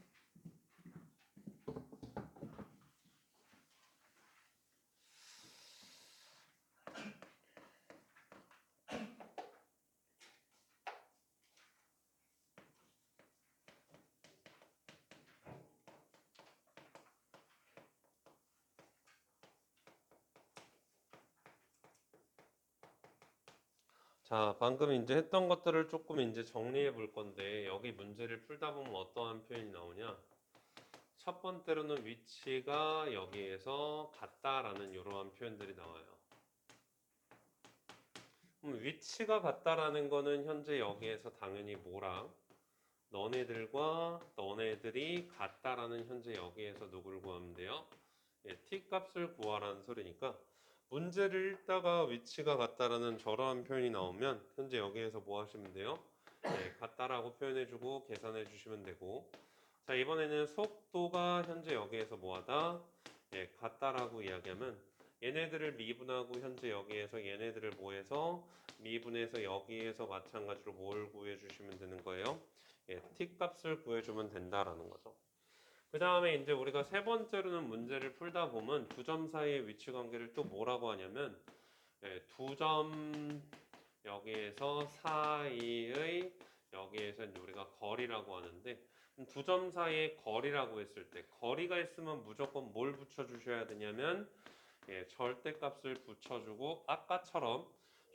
자 방금 이제 했던 것들을 조금 이제 정리해 볼 건데 여기 문제를 풀다 보면 어떠한 표현이 나오냐 첫 번째로는 위치가 여기에서 같다라는 이러한 표현들이 나와요. 위치가 같다라는 거는 현재 여기에서 당연히 뭐랑 너네들과 너네들이 같다라는 현재 여기에서 누구를 구하면 돼요? 예, t 값을 구하라는 소리니까 문제를 읽다가 위치가 같다라는 저러한 표현이 나오면 현재 여기에서 뭐 하시면 돼요? 예, 같다라고 표현해주고 계산해 주시면 되고 자 이번에는 속도가 현재 여기에서 뭐하다? 예, 같다라고 이야기하면 얘네들을 미분하고 현재 여기에서 얘네들을 뭐해서 미분해서 여기에서 마찬가지로 뭘 구해주시면 되는 거예요? 예, t 값을 구해주면 된다라는 거죠. 그 다음에 이제 우리가 세 번째로는 문제를 풀다 보면 두 점 사이의 위치 관계를 또 뭐라고 하냐면 예, 두 점 여기에서 사이의 여기에서 이제 우리가 거리라고 하는데 두 점 사이의 거리라고 했을 때 거리가 있으면 무조건 뭘 붙여주셔야 되냐면 예, 절대값을 붙여주고 아까처럼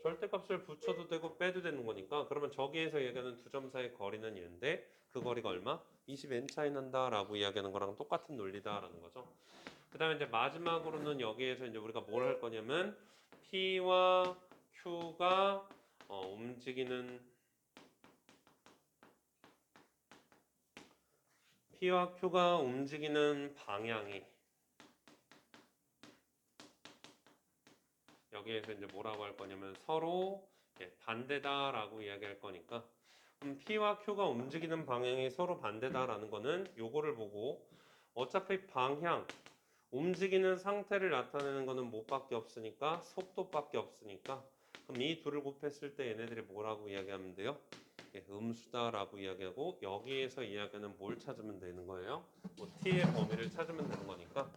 절대값을 붙여도 되고 빼도 되는 거니까 그러면 저기에서 얘기하는 두 점 사이의 거리는 얘인데 그 거리가 얼마? 20n 차이 난다라고 이야기하는 거랑 똑같은 논리다라는 거죠. 그다음에 이제 마지막으로는 여기에서 이제 우리가 뭘 할 거냐면 P와 Q가 움직이는 P와 Q가 움직이는 방향이 여기에서 이제 뭐라고 할 거냐면 서로 반대다라고 이야기할 거니까 그럼 P와 Q가 움직이는 방향이 서로 반대다라는 거는 요거를 보고 어차피 방향 움직이는 상태를 나타내는 거는 뭐밖에 없으니까 속도밖에 없으니까 그럼 이 둘을 곱했을 때 얘네들이 뭐라고 이야기하면 돼요? 음수다라고 이야기하고 여기에서 이야기하는 뭘 찾으면 되는 거예요? 뭐 t의 범위를 찾으면 되는 거니까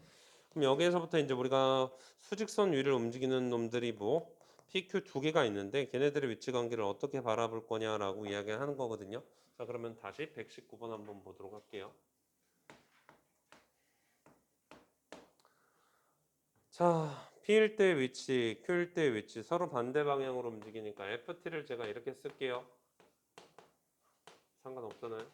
그럼 여기에서부터 이제 우리가 수직선 위를 움직이는 놈들이 뭐 PQ 두 개가 있는데 걔네들의 위치 관계를 어떻게 바라볼 거냐라고 이야기하는 거거든요. 자 그러면 다시 119번 한번 보도록 할게요. 자, P일 때 위치, Q일 때 위치 서로 반대 방향으로 움직이니까 FT를 제가 이렇게 쓸게요. 상관없잖아요.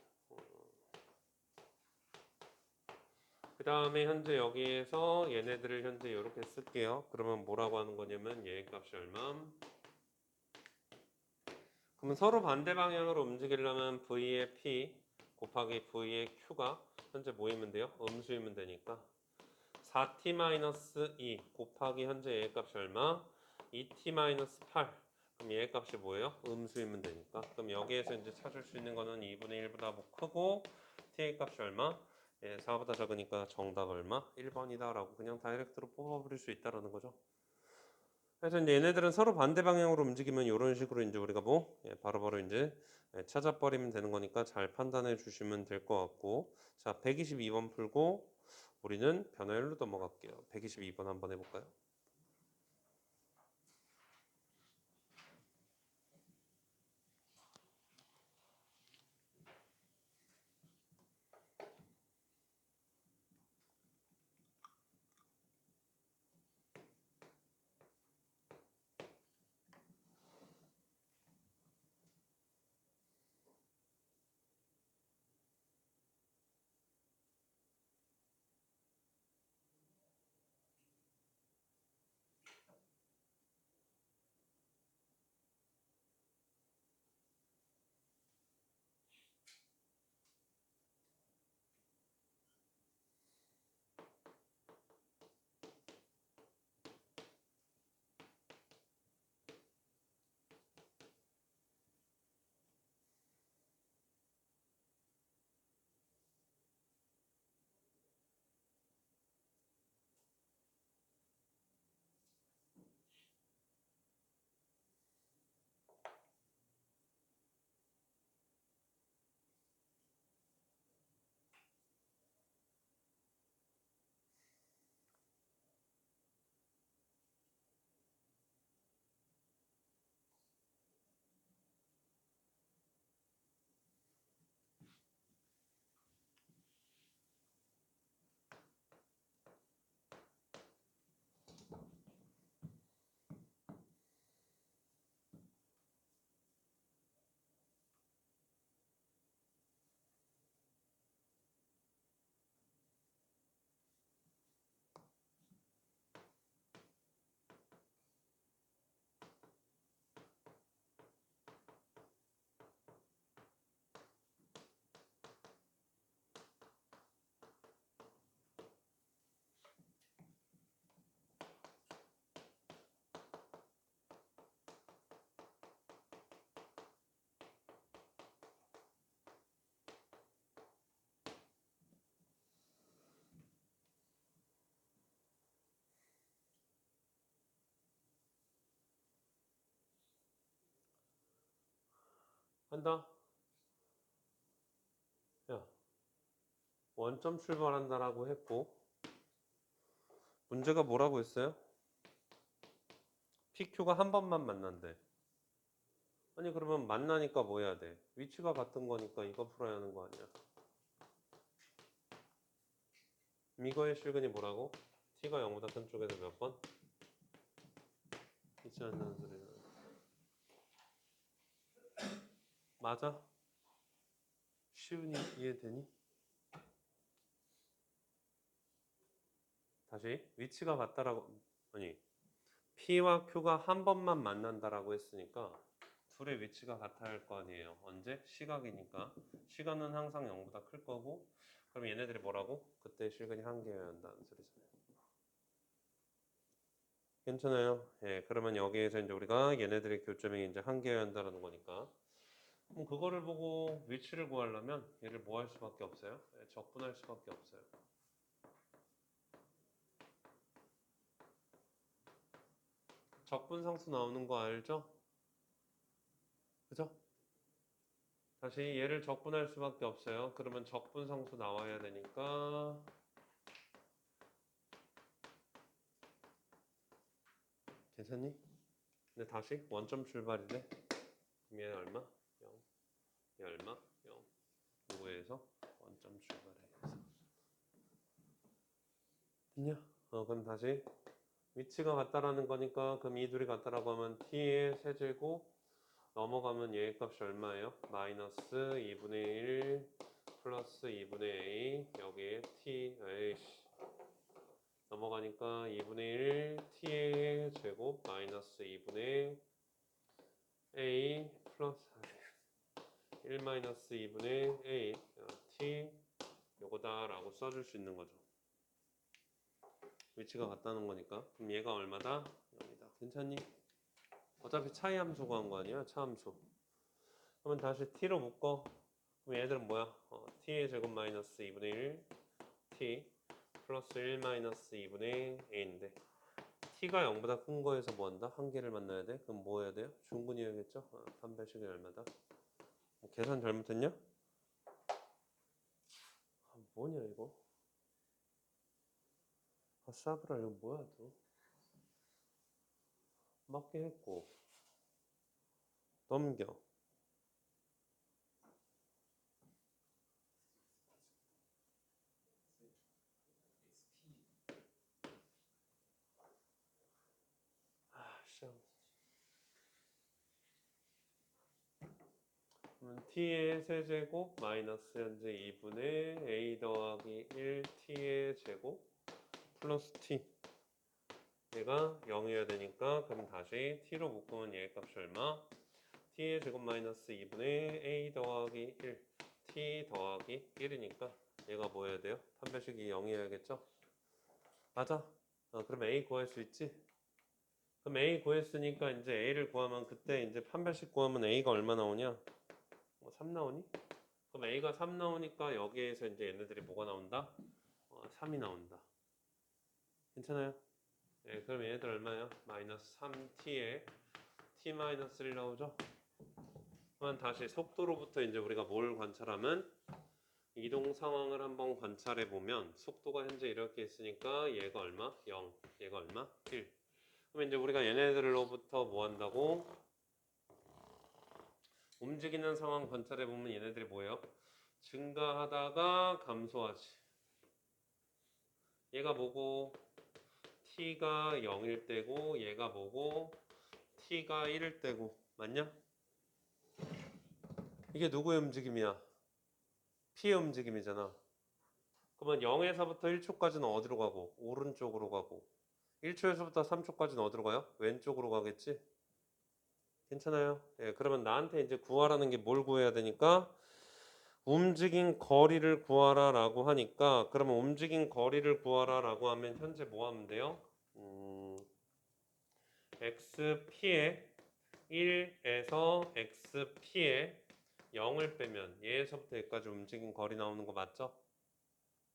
그 다음에 현재 여기에서 얘네들을 현재 이렇게 쓸게요. 그러면 뭐라고 하는 거냐면 얘 값이 얼마? 그러면 서로 반대 방향으로 움직이려면 V의 P 곱하기 V의 Q가 현재 모이면 돼요. 음수이면 되니까 4t-2 곱하기 현재 얘 값이 얼마? 2t-8 그럼 얘 값이 뭐예요? 음수이면 되니까 그럼 여기에서 이제 찾을 수 있는 거는 2분의 1보다 뭐 크고 t의 값이 얼마? 4보다 작으니까 정답 얼마? 1번이다 라고 그냥 다이렉트로 뽑아버릴 수 있다라는 거죠. 그래서 이제 얘네들은 서로 반대 방향으로 움직이면 이런 식으로 이제 우리가 뭐 바로바로 이제 찾아버리면 되는 거니까 잘 판단해 주시면 될 것 같고 자 122번 풀고 우리는 변화율로 넘어갈게요. 122번 한번 해볼까요? 한다. 야, 원점 출발한다라고 했고 문제가 뭐라고 했어요? PQ가 한 번만 만난대. 아니 그러면 만나니까 뭐 해야 돼? 위치가 같은 거니까 이거 풀어야 하는 거 아니야? 이거의 실근이 뭐라고? t가 0보다 큰 쪽에서 몇 번? 있지 않는 소리는 맞아? 쉬우니 이해되니? 다시 위치가 같다라고 아니 P와 Q가 한 번만 만난다라고 했으니까 둘의 위치가 같아야 할 거 아니에요. 언제? 시각이니까. 시간은 항상 0보다 클 거고 그럼 얘네들이 뭐라고? 그때 실근이 한 개여야 한다는 소리잖아요. 괜찮아요. 예, 그러면 여기에서 이제 우리가 얘네들의 교점이 이제 한 개여야 한다는 거니까. 그럼 그거를 보고 위치를 구하려면 얘를 뭐 할 수밖에 없어요? 예, 적분할 수밖에 없어요. 적분상수 나오는 거 알죠? 그죠? 다시 얘를 적분할 수밖에 없어요. 그러면 적분상수 나와야 되니까 괜찮니? 근데 다시 원점 출발이래. 그럼 얘는 얼마? 0. 얘 얼마? 0. 요거에서 원점 출발해서 됐냐? 그럼 다시 위치가 같다라는 거니까 그럼 이 둘이 같다라고 하면 t의 세제곱 넘어가면 얘의 값이 얼마예요? 마이너스 2분의 1 플러스 2분의 a 여기에 t 에이씨 넘어가니까 2분의 1 t의 제곱 마이너스 2분의 a 플러스 1 마이너스 2분의 a t 요거다라고 써줄 수 있는 거죠. 위치가 같다는 거니까. 그럼 얘가 얼마다? 0이다. 괜찮니? 어차피 차이 함수 구한 거 아니야? 차함수. 그러면 다시 t로 묶어. 그럼 얘들은 뭐야? t의 제곱 마이너스 2분의 1 t 플러스 1 마이너스 2분의 a인데 t가 0보다 큰 거에서 뭐 한다? 한 개를 만나야 돼? 그럼 뭐 해야 돼요? 중분이어야겠죠? 판별식이 얼마다? 계산 잘못했냐? 뭐냐 이거? 싸브라 이거 뭐야 또? 맞게 했고 넘겨 시험. 그러면 t의 세제곱 마이너스 현재 2분의 a 더하기 1 t의 제곱 플러스 t 얘가 0이어야 되니까 그럼 다시 t로 묶으면 얘 값이 얼마? t의 제곱 마이너스 2분의 a 더하기 1 t 더하기 1이니까 얘가 뭐 해야 돼요? 판별식이 0이어야겠죠? 맞아. 그럼 a 구할 수 있지? 그럼 a 구했으니까 이제 a를 구하면 그때 이제 판별식 구하면 a가 얼마 나오냐? 3 나오니? 그럼 a가 3 나오니까 여기에서 이제 얘네들이 뭐가 나온다? 3이 나온다. 괜찮아요? 네, 그럼 얘네들 얼마야? 마이너스 3t에 t 마이너스 1 나오죠? 그러면 다시 속도로부터 이제 우리가 뭘 관찰하면 이동 상황을 한번 관찰해 보면 속도가 현재 이렇게 있으니까 얘가 얼마? 0. 얘가 얼마? 1. 그럼 이제 우리가 얘네들로부터 뭐 한다고? 움직이는 상황 관찰해 보면 얘네들이 뭐예요? 증가하다가 감소하지. 얘가 뭐고 t가 0일 때고 얘가 뭐고 t가 1일 때고 맞냐? 이게 누구의 움직임이야? p의 움직임이잖아. 그러면 0에서부터 1초까지는 어디로 가고? 오른쪽으로 가고 1초에서부터 3초까지는 어디로 가요? 왼쪽으로 가겠지? 괜찮아요? 예, 그러면 나한테 이제 구하라는 게 뭘 구해야 되니까 움직인 거리를 구하라 라고 하니까 그러면 움직인 거리를 구하라 라고 하면 현재 뭐 하면 돼요? xp에 1에서 xp에 0을 빼면 얘에서부터 여기까지 움직인 거리 나오는 거 맞죠?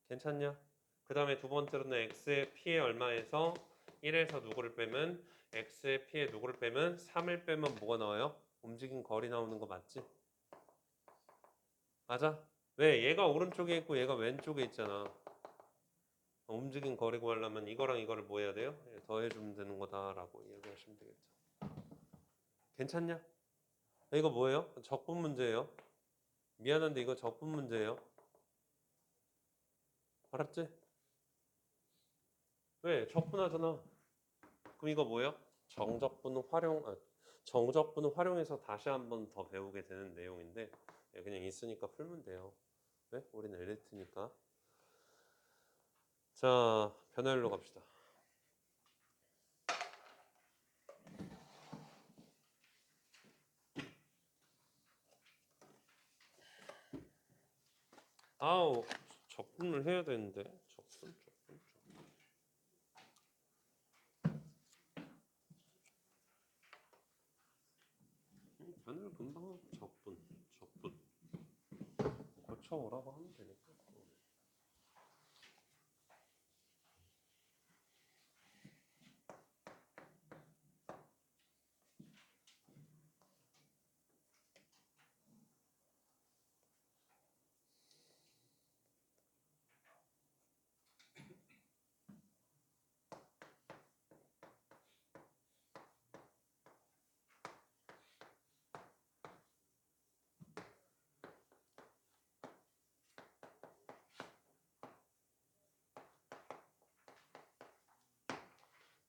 괜찮냐? 그 다음에 두 번째로는 x의 p에 얼마에서 1에서 누구를 빼면 x의 p에 누구를 빼면 3을 빼면 뭐가 나와요? 움직인 거리 나오는 거 맞지? 맞아? 왜? 얘가 오른쪽에 있고 얘가 왼쪽에 있잖아. 움직인 거리 구하려면 이거랑 이거를 뭐 해야 돼요? 예, 더해주면 되는 거다라고 이야기하시면 되겠죠. 괜찮냐? 이거 뭐예요? 적분 문제예요. 미안한데 이거 적분 문제예요. 알았지? 왜? 적분하잖아. 그럼 이거 뭐예요? 정적분을 활용해서 다시 한번 더 배우게 되는 내용인데 그냥 있으니까 풀면 돼요. 왜? 우리는 엘리트니까. 자, 변화율로 갑시다. 아우, 적분을 해야 되는데. 적분. 변화율 금방 적분. 고쳐오라고 하면 되니까.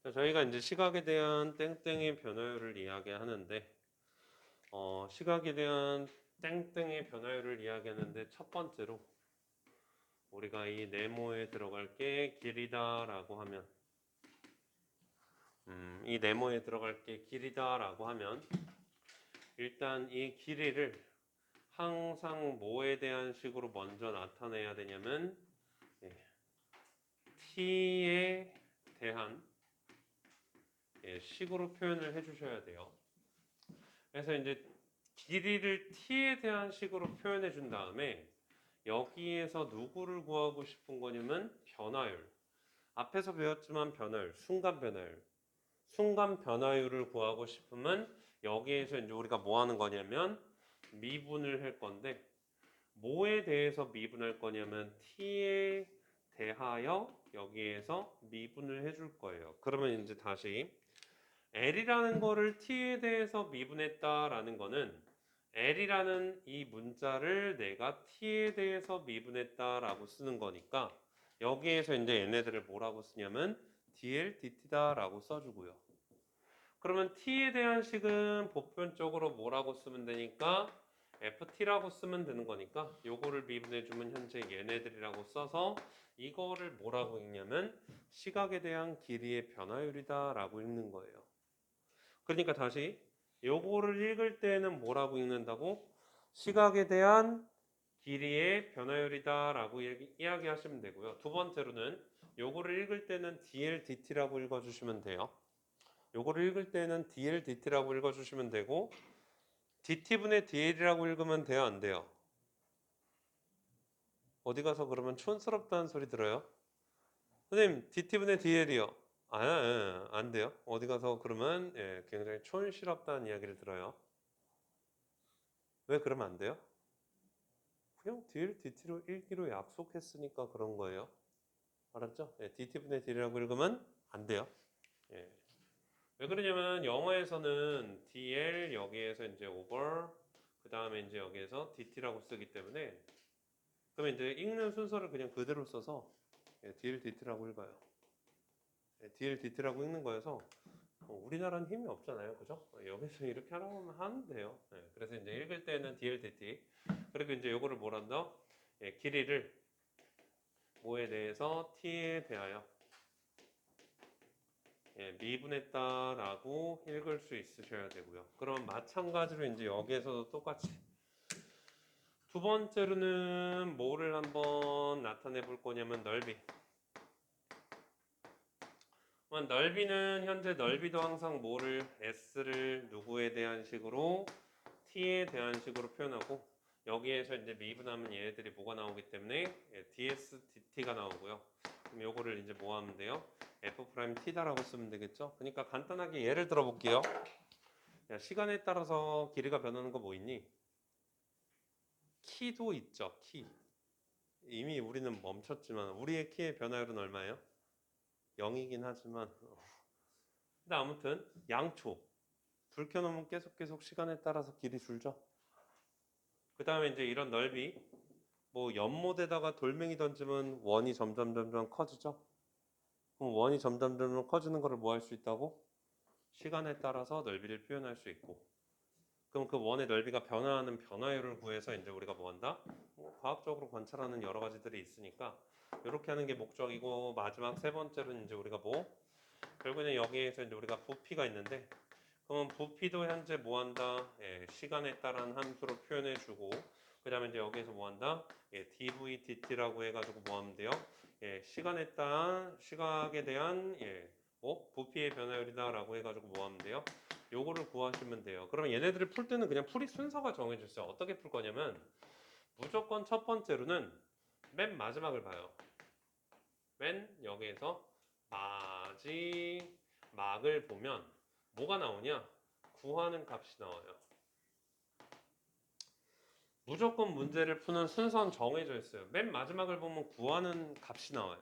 자, 저희가 이제 시각에 대한 땡땡의 변화율을 이야기하는데, 시각에 대한 땡땡의 변화율을 이야기하는데 첫 번째로 우리가 이 네모에 들어갈 게 길이다라고 하면, 이 네모에 들어갈 게 길이다라고 하면 일단 이 길이를 항상 뭐에 대한 식으로 먼저 나타내야 되냐면 t에 대한 식으로 표현을 해주셔야 돼요. 그래서 이제 길이를 t에 대한 식으로 표현해 준 다음에 여기에서 누구를 구하고 싶은 거냐면 변화율. 앞에서 배웠지만 변화율, 순간 변화율. 순간 변화율을 구하고 싶으면 여기에서 이제 우리가 뭐 하는 거냐면 미분을 할 건데 뭐에 대해서 미분할 거냐면 t에 대하여 여기에서 미분을 해줄 거예요. 그러면 이제 다시 L이라는 거를 t에 대해서 미분했다라는 거는 L이라는 이 문자를 내가 t에 대해서 미분했다라고 쓰는 거니까 여기에서 이제 얘네들을 뭐라고 쓰냐면 dl dt다라고 써주고요. 그러면 t에 대한 식은 보편적으로 뭐라고 쓰면 되니까 ft라고 쓰면 되는 거니까 요거를 미분해주면 현재 얘네들이라고 써서 이거를 뭐라고 읽냐면 시각에 대한 길이의 변화율이다 라고 읽는 거예요. 그러니까 다시 요거를 읽을 때는 뭐라고 읽는다고? 시각에 대한 길이의 변화율이다 라고 이야기하시면 되고요. 두 번째로는 요거를 읽을 때는 dl dt라고 읽어주시면 돼요. 요거를 읽을 때는 dl dt라고 읽어주시면 되고 dt분의 dl이라고 읽으면 돼요, 안 돼요? 어디 가서 그러면 촌스럽다는 소리 들어요? 선생님 dt분의 dl이요. 안 돼요. 어디 가서 그러면 굉장히 촌스럽다는 이야기를 들어요. 왜 그러면 안 돼요? 그냥 dl dt로 읽기로 약속했으니까 그런 거예요. 알았죠? dt분의 dl이라고 읽으면 안 돼요. 예. 왜 그러냐면 영어에서는 dl 여기에서 이제 over 그 다음에 이제 여기에서 dt라고 쓰기 때문에 그러면 이제 읽는 순서를 그냥 그대로 써서 dl dt라고 읽어요. dl dt라고 읽는 거여서 우리나라는 힘이 없잖아요, 그죠? 여기서 이렇게 하라고 하면 돼요. 그래서 이제 읽을 때는 dl dt 그리고 이제 요거를 뭐란다? 길이를 뭐에 대해서 t에 대하여 미분했다라고 읽을 수 있으셔야 되고요. 그럼 마찬가지로 이제 여기에서도 똑같이 두 번째로는 뭐를 한번 나타내 볼 거냐면 넓이. 넓이는 현재 넓이도 항상 뭐를 s를 누구에 대한 식으로 t에 대한 식으로 표현하고 여기에서 이제 미분하면 얘네들이 뭐가 나오기 때문에 ds dt가 나오고요. 그럼 요거를 이제 뭐 하면 돼요? f't다라고 쓰면 되겠죠? 그러니까 간단하게 예를 들어 볼게요. 야, 시간에 따라서 길이가 변하는 거 뭐 있니? 키도 있죠, 키. 이미 우리는 멈췄지만 우리의 키의 변화율은 얼마예요? 0이긴 하지만 근데 아무튼 양초 불 켜놓으면 계속 시간에 따라서 길이 줄죠. 그 다음에 이제 이런 넓이 뭐 연못에다가 돌멩이 던지면 원이 점점 커지죠. 그럼 원이 점점 커지는 거를 뭐 할 수 있다고? 시간에 따라서 넓이를 표현할 수 있고 그럼 그 원의 넓이가 변화하는 변화율을 구해서 이제 우리가 뭐 한다? 뭐 과학적으로 관찰하는 여러 가지들이 있으니까 이렇게 하는 게 목적이고, 마지막 세 번째로는 이제 우리가 뭐 결국에는 여기에서 이제 우리가 부피가 있는데, 그러면 부피도 현재 뭐 한다? 예, 시간에 따른 함수로 표현해 주고, 그 다음에 이제 여기에서 뭐 한다? 예, dv dt라고 해가지고 뭐 하면 돼요? 예, 시간에 따른 시각에 대한 뭐 부피의 변화율이다 라고 해가지고 뭐 하면 돼요? 요거를 구하시면 돼요. 그러면 얘네들을 풀 때는 그냥 풀이 순서가 정해져 있어요. 어떻게 풀 거냐면 무조건 첫 번째로는 맨 마지막을 봐요. 맨 여기에서 마지막을 보면 뭐가 나오냐? 구하는 값이 나와요. 무조건 문제를 푸는 순서는 정해져 있어요. 맨 마지막을 보면 구하는 값이 나와요.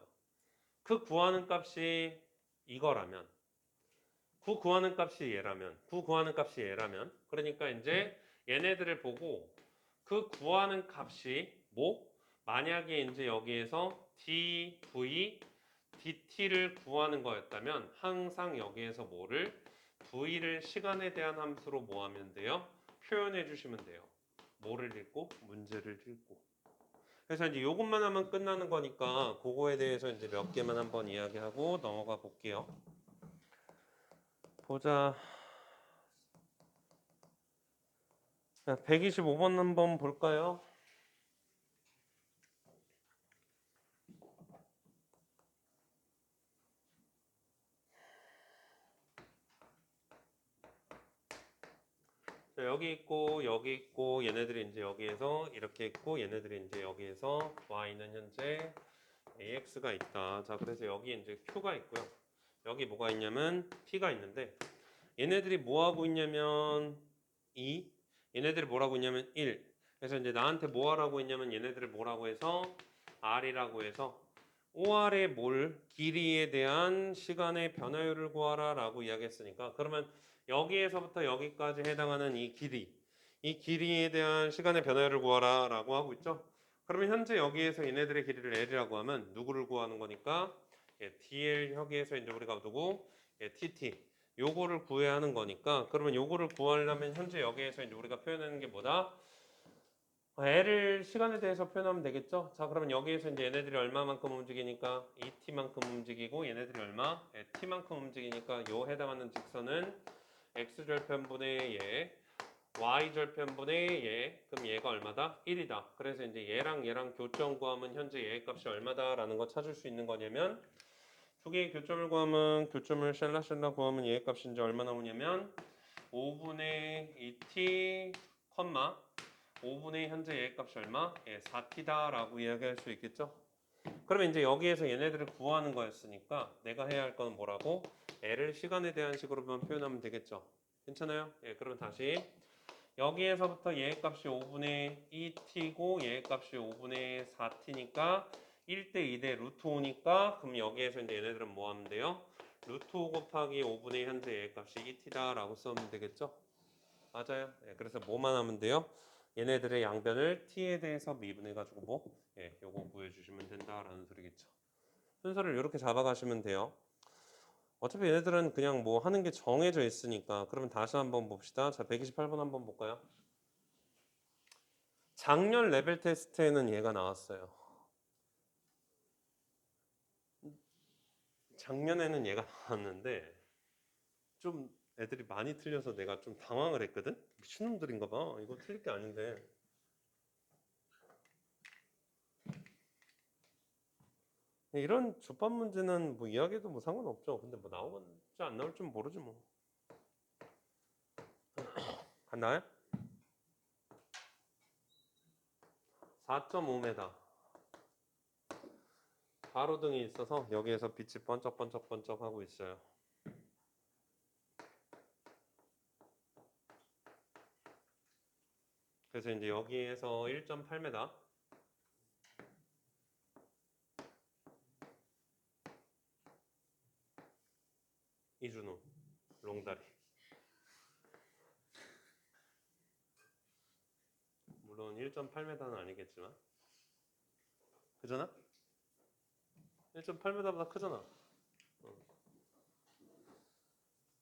그 구하는 값이 이거라면, 구 구하는 값이 얘라면, 구 구하는 값이 얘라면, 그러니까 이제 얘네들을 보고 그 구하는 값이 뭐? 만약에 이제 여기에서 dv dt를 구하는 거였다면 항상 여기에서 뭐를? v를 시간에 대한 함수로 뭐 하면 돼요? 표현해 주시면 돼요. 뭐를 읽고? 문제를 읽고. 그래서 이제 요것만 하면 끝나는 거니까 그거에 대해서 이제 몇 개만 한번 이야기하고 넘어가 볼게요. 보자. 125번 한번 볼까요? 자, 여기 있고 여기 있고 얘네들이 이제 여기에서 이렇게 있고 얘네들이 이제 여기에서 y는 현재 ax가 있다. 자, 그래서 여기 이제 q가 있고요. 여기 뭐가 있냐면 t가 있는데 얘네들이 뭐 하고 있냐면 2, 얘네들이 뭐라고 있냐면 1. 그래서 이제 나한테 뭐 하라고 했냐면 얘네들을 뭐라고 해서 r이라고 해서 OR의 몰 길이에 대한 시간의 변화율을 구하라 라고 이야기했으니까, 그러면 여기에서부터 여기까지 해당하는 이 길이에 대한 시간의 변화율을 구하라 라고 하고 있죠. 그러면 현재 여기에서 얘네들의 길이를 L이라고 하면 누구를 구하는 거니까 DL 여기에서 이제 우리가 누구? TT 요거를 구해야 하는 거니까, 그러면 요거를 구하려면 현재 여기에서 이제 우리가 표현하는 게 뭐다? L을 시간에 대해서 표현하면 되겠죠? 자, 그러면 여기에서 이제 얘네들이 얼마만큼 움직이니까 ET만큼 움직이고 얘네들이 얼마? T만큼 움직이니까 요 해당하는 직선은 X절편분의 얘, Y절편분의 얘, 그럼 얘가 얼마다? 1이다. 그래서 이제 얘랑 교점 구하면 현재 얘의 값이 얼마다라는 거 찾을 수 있는 거냐면, 두 개의 교점을 구하면 교점을 샬라샬라 구하면 얘의 값이 이제 얼마 나오냐면 5분의 2t, 5분의 현재 얘의 값이 얼마? 4t다라고 이야기할 수 있겠죠? 그러면 이제 여기에서 얘네들을 구하는 거였으니까 내가 해야 할 건 뭐라고? L을 시간에 대한 식으로만 표현하면 되겠죠? 괜찮아요? 그러면 다시 여기에서부터 얘의 값이 5분의 2t고 얘의 값이 5분의 4t니까 1대 2대 루트 5니까, 그럼 여기에서 이제 얘네들은 뭐 하면 돼요? 루트 5 곱하기 5분의 현재 얘의 값이 2t다 라고 쓰면 되겠죠? 맞아요. 그래서 뭐만 하면 돼요? 얘네들의 양변을 t에 대해서 미분해가지고 뭐? 요거 구해주시면 된다라는 소리겠죠. 순서를 이렇게 잡아가시면 돼요. 어차피 얘네들은 그냥 뭐 하는 게 정해져 있으니까. 그러면 다시 한번 봅시다. 자, 128번 한번 볼까요? 작년 레벨 테스트에는 얘가 나왔어요. 작년에는 얘가 나왔는데 좀 애들이 많이 틀려서 내가 좀 당황을 했거든? 미친놈들인가 봐. 이거 틀릴 게 아닌데. 이런 족밥 문제는 뭐 이야기해도 뭐 상관없죠. 근데 뭐 나올지 안 나올지 모르지 뭐. 갔나요? 4.5m. 가로등이 있어서 여기에서 빛이 번쩍번쩍번쩍 하고 있어요. 그래서 이제 여기에서 1.8m, 이준호 롱다리. 물론 1.8m는 아니겠지만 그잖아? 1.8m보다 크잖아.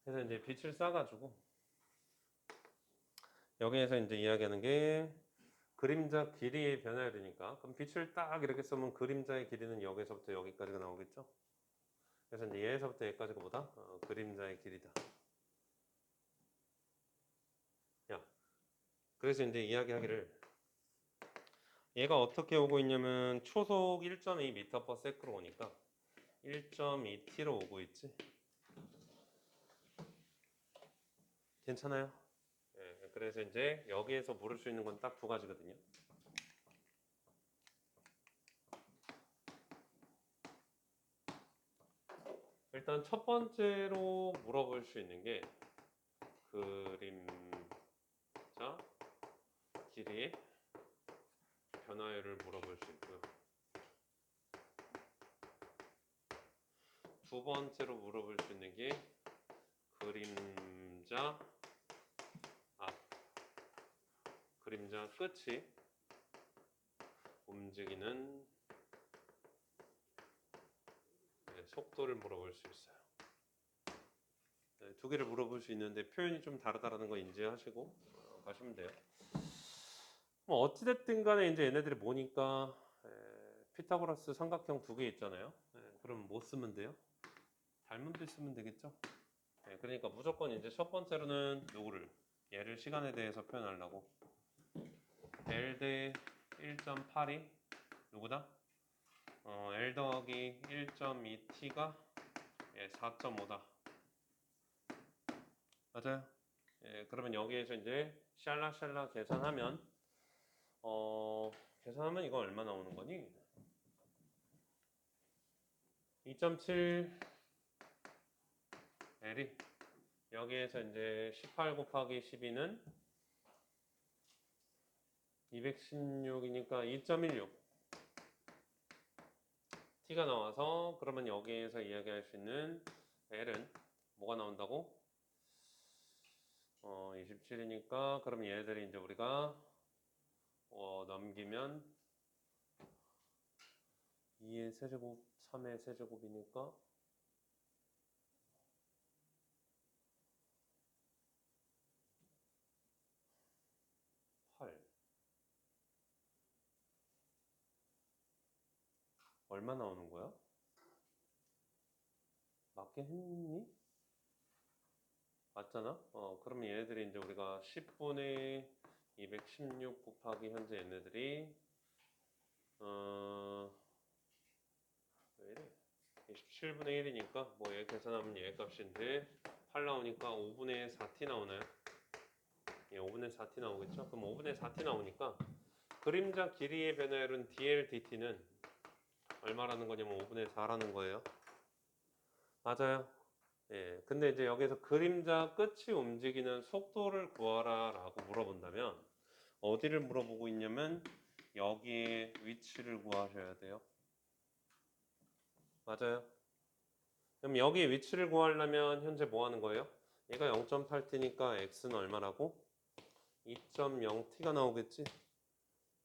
그래서 이제 빛을 쏴가지고 여기에서 이제 이야기하는 게 그림자 길이의 변화율이니까, 그럼 빛을 딱 이렇게 쓰면 그림자의 길이는 여기서부터 여기까지가 나오겠죠. 그래서 이제 얘에서부터 여기까지가 뭐다? 그림자의 길이다. 야, 그래서 이제 이야기하기를, 얘가 어떻게 오고 있냐면 초속 1.2m/s로 오니까 1.2t로 오고 있지. 괜찮아요? 예, 그래서 이제 여기에서 물을 수 있는 건 딱 두 가지거든요. 일단 첫 번째로 물어볼 수 있는 게 그림자 길이의 변화율을 물어볼 수 있고요. 두 번째로 물어볼 수 있는 게 그림자 앞, 그림자 끝이 움직이는 속도를 물어볼 수 있어요. 두 개를 물어볼 수 있는데 표현이 좀 다르다는 거 인지하시고 가시면 돼요. 뭐 어찌됐든 간에 이제 얘네들이 뭐니까 피타고라스 삼각형 두 개 있잖아요. 그럼 뭐 쓰면 돼요? 닮은빛 쓰면 되겠죠? 그러니까 무조건 이제 첫 번째로는 누구를? 얘를 시간에 대해서 표현하려고 L 대 1.8이 누구다? L 더하기 1.2t가 4.5다. 맞아요? 그러면 여기에서 이제 샬라샬라 계산하면 계산하면 이거 얼마 나오는 거니? 2.7 L이 여기에서 이제 18 곱하기 12는 216이니까 2.16 T가 나와서, 그러면 여기에서 이야기할 수 있는 L은 뭐가 나온다고? 27이니까 그럼 얘들이 이제 우리가 넘기면 2의 세제곱, 3의 세제곱이니까 8. 얼마 나오는 거야? 맞긴 했니? 맞잖아? 그러면 얘네들이 이제 우리가 10분의 216 곱하기 현재 얘네들이 왜 이래? 27분의 1이니까 뭐 얘 계산하면 얘 값인데 8 나오니까 5분의 4t 나오나요? 예, 5분의 4t 나오겠죠? 그럼 5분의 4t 나오니까 그림자 길이의 변화율은 dl dt는 얼마라는 거냐면 5분의 4라는 거예요. 맞아요. 예, 근데 이제 여기서 그림자 끝이 움직이는 속도를 구하라 라고 물어본다면 어디를 물어보고 있냐면 여기에 위치를 구하셔야 돼요. 맞아요. 그럼 여기 위치를 구하려면 현재 뭐 하는 거예요? 얘가 0.8t니까 x는 얼마라고? 2.0t가 나오겠지?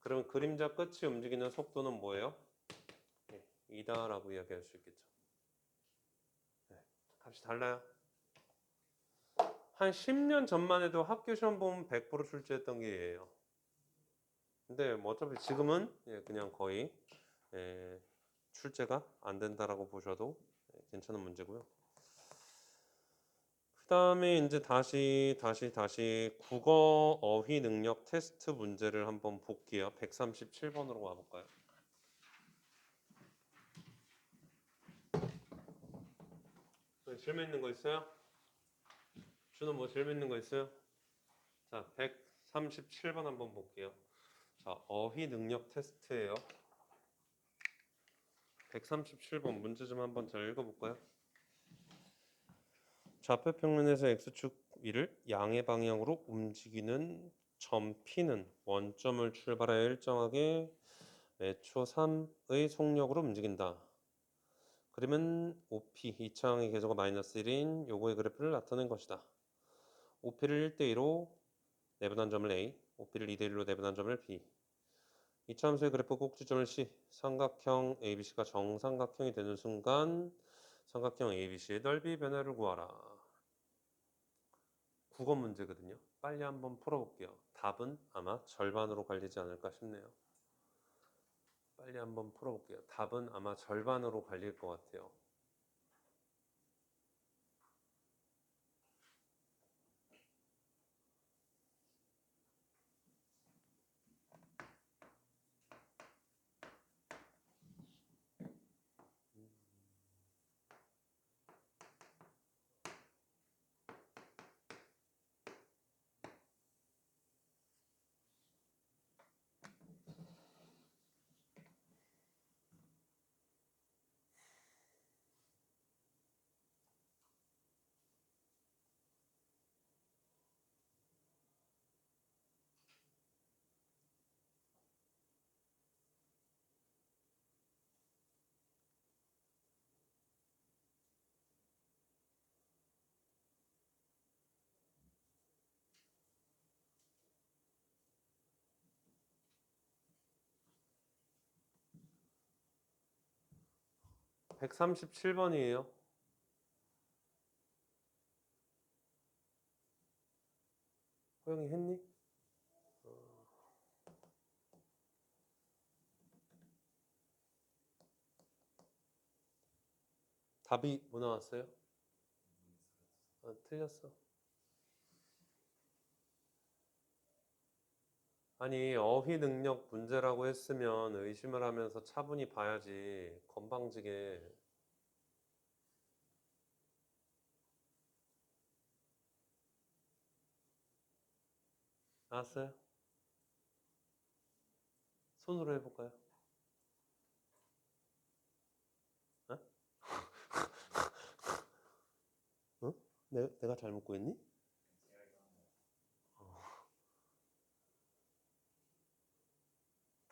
그러면 그림자 끝이 움직이는 속도는 뭐예요? 네, 2다라고 이야기할 수 있겠죠. 네, 값이 달라요. 한 10년 전만 해도 학교 시험 보면 100% 출제했던 게 얘예요. 근데 뭐 어차피 지금은 그냥 거의 출제가 안 된다라고 보셔도 괜찮은 문제고요. 그 다음에 이제 다시 국어 어휘 능력 테스트 문제를 한번 볼게요. 137번으로 와볼까요? 재밌는 거 있어요? 준호 뭐 재밌는 거 있어요? 자, 137번 한번 볼게요. 자, 어휘 능력 테스트예요. 137번 문제 좀 한번 잘 읽어볼까요? 좌표 평면에서 x축 위를 양의 방향으로 움직이는 점 P는 원점을 출발하여 일정하게 매초 3의 속력으로 움직인다. 그림은 OP, 이차항의 계조가 마이너스 1인 요거의 그래프를 나타낸 것이다. OP를 1대2로 내분한 점을 A, OP를 2대1로 내분한 점을 B. 이차 함수의 그래프 꼭지점을 C, 삼각형 ABC가 정삼각형이 되는 순간 삼각형 ABC의 넓이 변화를 구하라. 국어 문제거든요. 빨리 한번 풀어볼게요. 답은 아마 절반으로 갈리지 않을까 싶네요. 빨리 한번 풀어볼게요. 답은 아마 절반으로 갈릴 것 같아요. 음. 137번이에요. 호영이 했니? 답이 뭐 나왔어요? 틀렸어. 아니, 어휘 능력 문제라고 했으면 의심을 하면서 차분히 봐야지. 건방지게. 나왔어요? 손으로 해볼까요? 어? 어? 내가 잘못 구했니?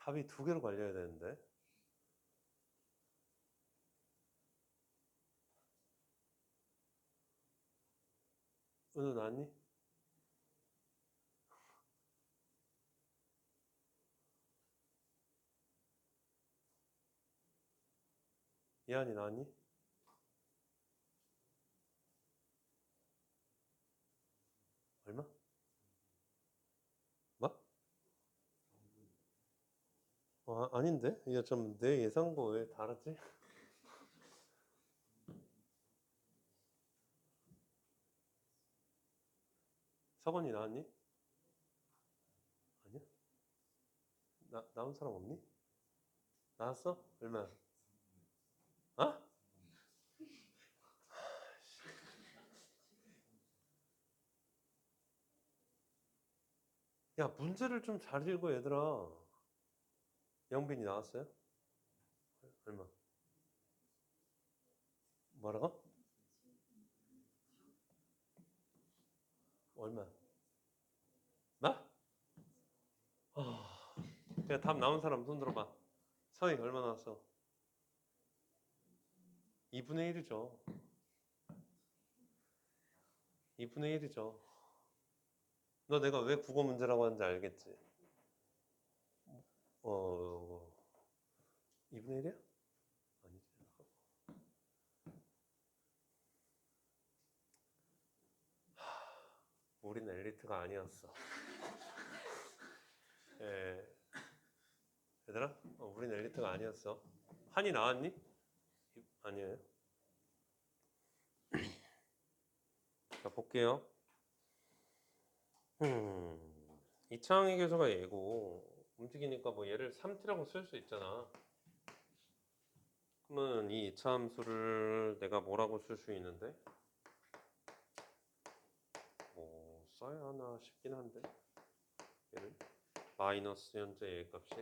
답이 두 개로 갈려야 되는데. 은우 나왔니? 이한이 나왔니? 얼마? 뭐? 아닌데? 이게 좀 내 예상과 왜 다르지? 석원이 나왔니? 아니야? 나온 사람 없니? 나왔어? 얼마? 어? 야, 문제를 좀 잘 읽어, 얘들아. 영빈이 나왔어요? 얼마? 뭐라고? 얼마? 나? 야, 답 나온 사람 손 들어봐. 서희 얼마 나왔어? 2분의 1이죠. 2분의 1이죠. 너 내가 왜 국어 문제라고 하는지 알겠지? 2분의 1이야? 아니지. 우린 엘리트가 아니었어. 예. 얘들아, 우린 엘리트가 아니었어. 한이 나왔니? 아니에요. 자, 볼게요. 이창희 교수가 얘고 움직이니까 뭐 얘를 3t라고 쓸 수 있잖아. 그러면 이 이차함수를 내가 뭐라고 쓸 수 있는데? 뭐 써야 하나 싶긴 한데 얘를 마이너스 현재 A 값이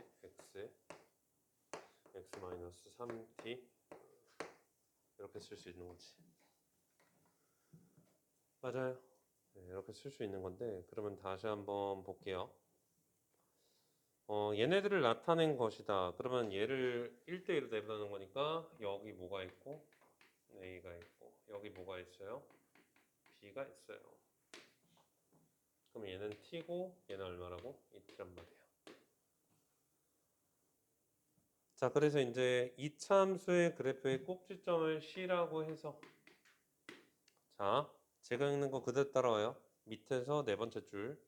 x 마이너스 3t 이렇게 쓸 수 있는 거지. 맞아요. 네, 이렇게 쓸 수 있는 건데 그러면 다시 한번 볼게요. 얘네들을 나타낸 것이다. 그러면 얘를 1대1로 내보는 거니까 여기 뭐가 있고 A가 있고 여기 뭐가 있어요? B가 있어요. 그럼 얘는 T고 얘는 얼마라고? 2T란 말이에요. 자, 그래서 이제 이차함수의 그래프의 꼭지점을 C라고 해서 자, 제가 읽는 거 그대로 따라와요. 밑에서 네 번째 줄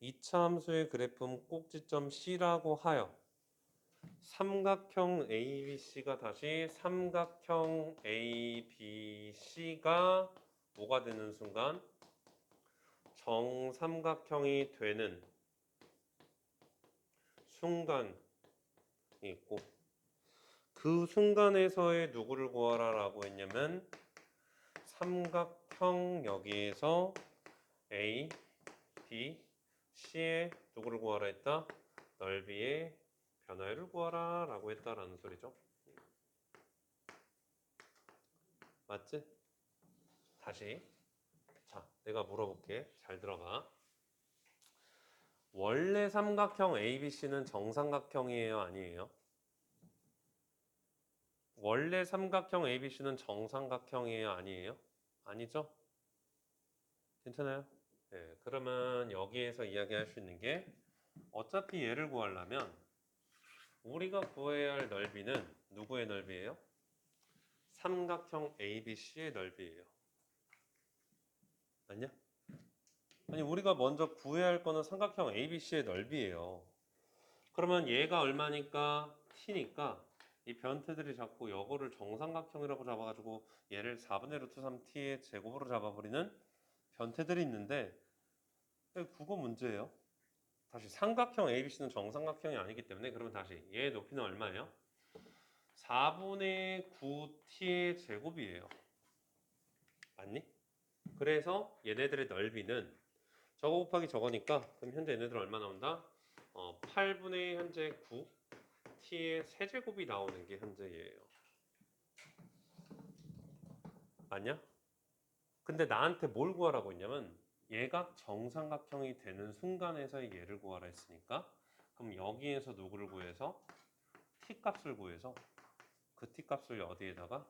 2차 함수의 그래프는 꼭지점 C라고 하여 삼각형 ABC가 다시 삼각형 ABC가 뭐가 되는 순간 정삼각형이 되는 순간이 있고 그 순간에서의 누구를 구하라 라고 했냐면 삼각형 여기에서 A, B, C의 누구를 구하라 했다? 넓이의 변화율을 구하라 라고 했다라는 소리죠. 맞지? 다시 자, 내가 물어볼게. 잘 들어봐. 원래 삼각형 ABC는 정삼각형이에요? 아니에요? 원래 삼각형 ABC는 정삼각형이에요? 아니에요? 아니죠? 괜찮아요? 네, 그러면 여기에서 이야기할 수 있는 게 어차피 얘를 구하려면 우리가 구해야 할 넓이는 누구의 넓이에요? 삼각형 ABC의 넓이에요. 맞냐? 아니 우리가 먼저 구해야 할 거는 삼각형 ABC의 넓이에요. 그러면 얘가 얼마니까? t니까 이 변태들이 자꾸 요거를 정삼각형이라고 잡아가지고 얘를 4분의 루트 3t의 제곱으로 잡아버리는 변태들이 있는데 그거 문제예요. 다시 삼각형 ABC는 정삼각형이 아니기 때문에 그러면 다시 얘의 높이는 얼마예요? 4분의 9t의 제곱이에요. 맞니? 그래서 얘네들의 넓이는 저거 곱하기 저거니까 그럼 현재 얘네들 얼마 나온다? 8분의 현재 9 t의 세제곱이 나오는 게 현재 얘예요. 맞냐? 근데 나한테 뭘 구하라고 했냐면 얘가 정삼각형이 되는 순간에서의 얘를 구하라 했으니까 그럼 여기에서 누구를 구해서 t 값을 구해서 그 t 값을 어디에다가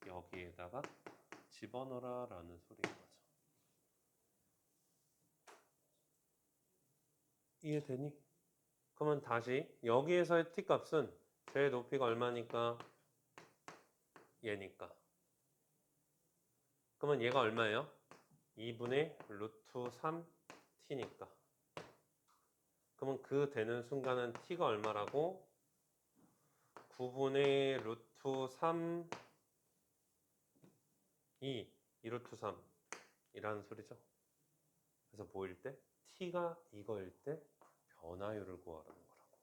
여기에다가 집어넣어라 라는 소리인 거죠. 이해되니? 그러면 다시 여기에서의 t 값은 제 높이가 얼마니까 얘니까 그러면 얘가 얼마예요? 2분의 루트 3t니까 그러면 그 되는 순간은 t가 얼마라고? 9분의 루트 3 2 루트 3 이라는 소리죠. 그래서 뭐일 때? t가 이거일 때 변화율을 구하라는 거라고.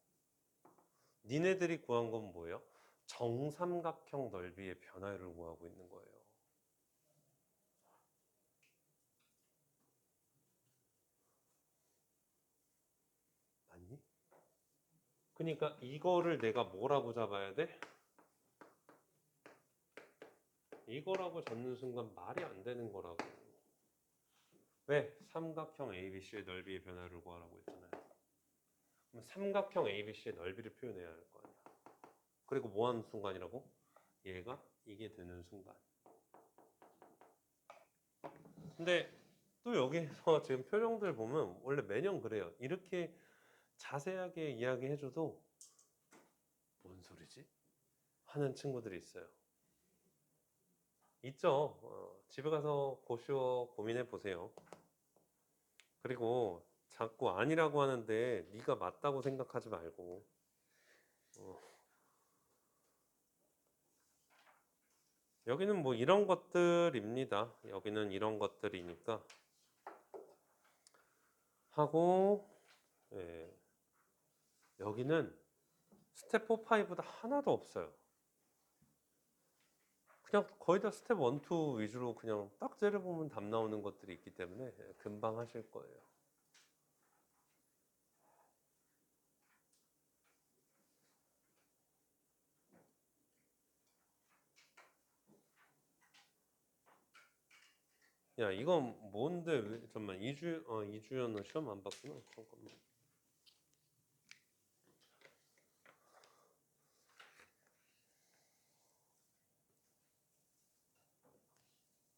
니네들이 구한 건 뭐예요? 정삼각형 넓이의 변화율을 구하고 있는 거예요. 맞니? 그러니까 이거를 내가 뭐라고 잡아야 돼? 이거라고 잡는 순간 말이 안 되는 거라고. 왜? 삼각형 ABC의 넓이의 변화를 구하라고 했잖아요. 그럼 삼각형 ABC의 넓이를 표현해야 할 거 아니야. 그리고 뭐 하는 순간이라고? 얘가 이게 되는 순간. 근데 또 여기에서 지금 표정들 보면 원래 매년 그래요. 이렇게 자세하게 이야기해줘도 뭔 소리지? 하는 친구들이 있어요. 있죠. 집에 가서 고시워 고민해 보세요. 그리고 자꾸 아니라고 하는데 네가 맞다고 생각하지 말고 여기는 뭐 이런 것들입니다. 여기는 이런 것들이니까 하고 예, 여기는 스텝 4, 5도 하나도 없어요. 그냥 거의 다 스텝 1, 2 위주로 그냥 딱 째려보면 답 나오는 것들이 있기 때문에 금방 하실 거예요. 야, 이건 뭔데? 잠깐만, 이주연은 시험 안 봤구나. 잠깐만.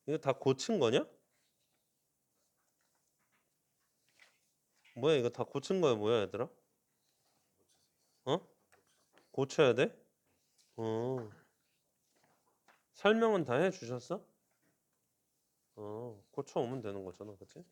이거 다 고친 거냐? 뭐야, 이거 다 고친 거야, 뭐야, 얘들아? 어? 고쳐야 돼? 어. 설명은 다 해주셨어? 고쳐오면 되는 거잖아, 그치?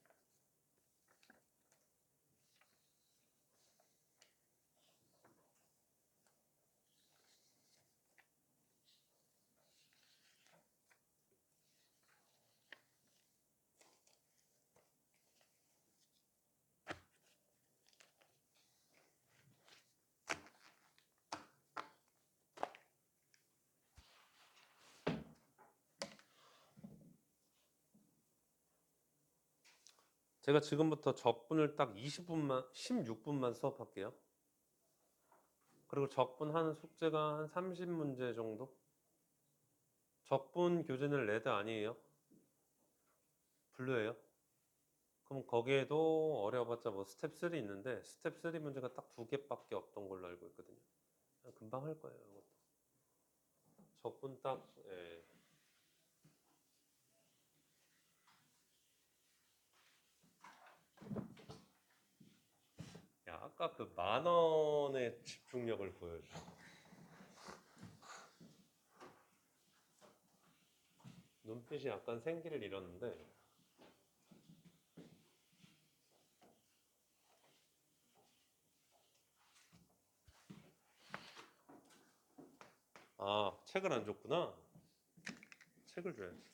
제가 지금부터 적분을 딱 16분만 수업할게요. 그리고 적분하는 숙제가 한 30문제 정도? 적분 교재는 레드 아니에요? 블루예요? 그럼 거기에도 어려워봤자 뭐 스텝 3 있는데 스텝 3 문제가 딱 2개밖에 없던 걸로 알고 있거든요. 금방 할 거예요. 이것도. 적분 딱 예. 야, 아까 그 10,000원의 집중력을 보여줘. 눈빛이 약간 생기를 잃었는데 아, 책을 안 줬구나. 책을 줘야지.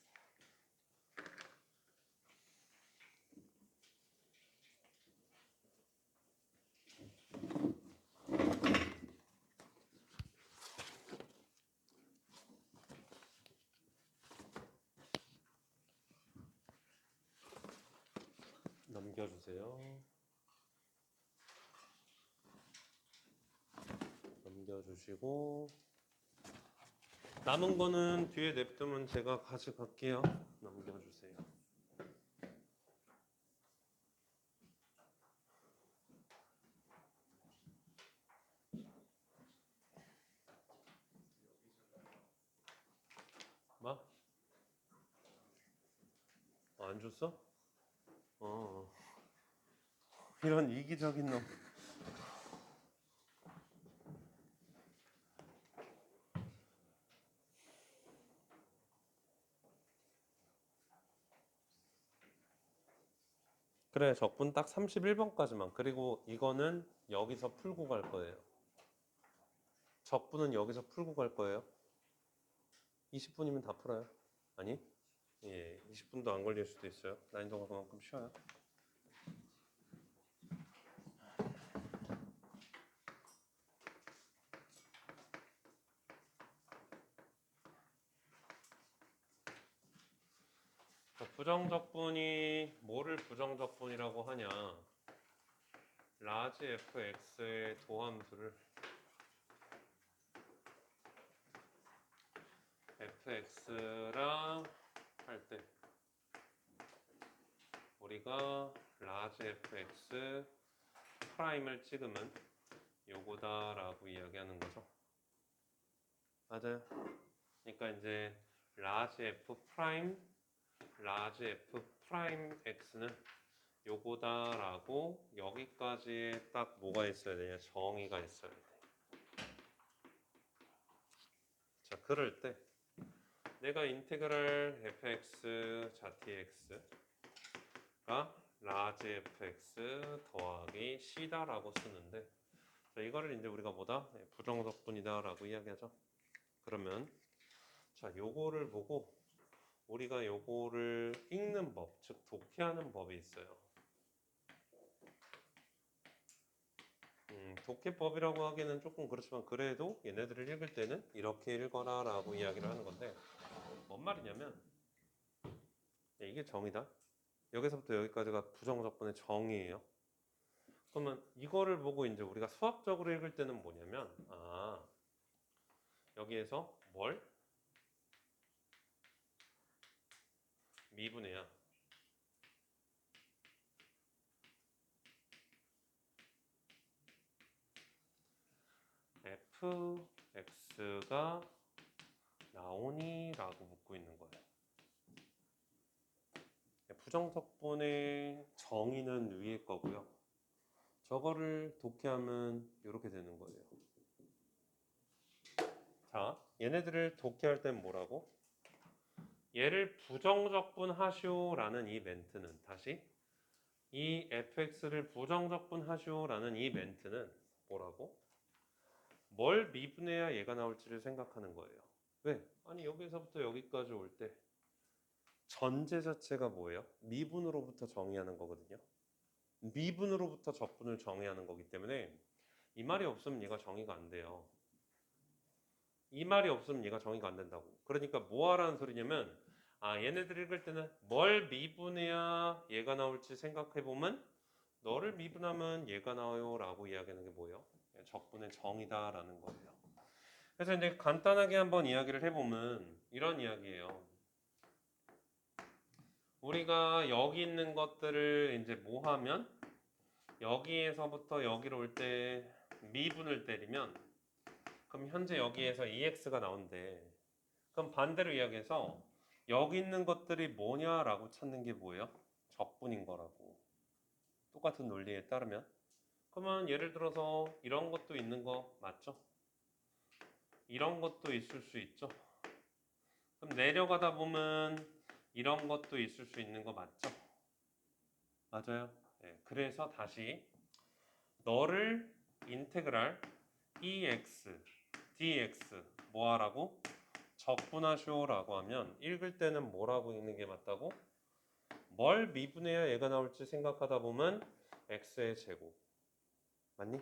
넘겨주세요. 넘겨주시고 남은 거는 뒤에 냅두면 제가 가져갈게요. 넘겨주세요. 뭐? 안 줬어? 어. 이런 이기적인 놈. 그래, 적분 딱 31번까지만. 그리고 이거는 여기서 풀고 갈 거예요. 적분은 여기서 풀고 갈 거예요. 20분이면 다 풀어요. 아니? 예, 20분도 안 걸릴 수도 있어요. 난이도가 그만큼 쉬워요. 부정적분이 뭐를 부정적분이라고 하냐? 라지 fx의 도함수를 fx랑 할 때 우리가 라지 fx 프라임을 찍으면 요거다라고 이야기하는 거죠. 맞아요. 그러니까 이제 라지 f 프라임 라지 f 프라임 x는 요거다라고 여기까지 딱 뭐가 있어야 되냐? 정의가 있어야 돼. 자, 그럴 때 내가 인테그랄 fx 자 tx가 라지 fx 더하기 c다라고 쓰는데 자, 이거를 이제 우리가 뭐다? 부정적분이다라고 이야기하죠. 그러면 자, 요거를 보고 우리가 요거를 읽는 법, 즉 독해하는 법이 있어요. 독해법이라고 하기에는 조금 그렇지만 그래도 얘네들을 읽을 때는 이렇게 읽어라 라고 이야기를 하는 건데 뭔 말이냐면 이게 정의다. 여기서부터 여기까지가 부정적분의 정의예요. 그러면 이거를 보고 이제 우리가 수학적으로 읽을 때는 뭐냐면 여기에서 뭘? 미분해야 fx가 나오니? 라고 묻고 있는 거예요. 부정적분의 정의는 위에 거고요. 저거를 독해하면 이렇게 되는 거예요. 자, 얘네들을 독해할 땐 뭐라고? 얘를 부정적분 하시오라는 이 멘트는 다시 이 fx를 부정적분 하시오라는 이 멘트는 뭐라고? 뭘 미분해야 얘가 나올지를 생각하는 거예요. 왜? 아니 여기서부터 여기까지 올 때 전제 자체가 뭐예요? 미분으로부터 정의하는 거거든요. 미분으로부터 적분을 정의하는 거기 때문에 이 말이 없으면 얘가 정의가 안 돼요. 이 말이 없으면 얘가 정의가 안 된다고. 그러니까 뭐 하라는 소리냐면 얘네들 읽을 때는 뭘 미분해야 얘가 나올지 생각해보면 너를 미분하면 얘가 나와요 라고 이야기하는 게 뭐예요? 적분의 정이다 라는 거예요. 그래서 이제 간단하게 한번 이야기를 해보면 이런 이야기예요. 우리가 여기 있는 것들을 이제 뭐 하면 여기에서부터 여기로 올 때 미분을 때리면 그럼 현재 여기에서 EX가 나온대. 그럼 반대로 이야기해서 여기 있는 것들이 뭐냐라고 찾는 게 뭐예요? 적분인 거라고. 똑같은 논리에 따르면. 그러면 예를 들어서 이런 것도 있는 거 맞죠? 이런 것도 있을 수 있죠? 그럼 내려가다 보면 이런 것도 있을 수 있는 거 맞죠? 맞아요. 네, 그래서 다시 너를 인테그랄 EX, DX 뭐 하라고? 적분하쇼라고 하면 읽을 때는 뭐라고 읽는 게 맞다고? 뭘 미분해야 얘가 나올지 생각하다 보면 x의 제곱 맞니?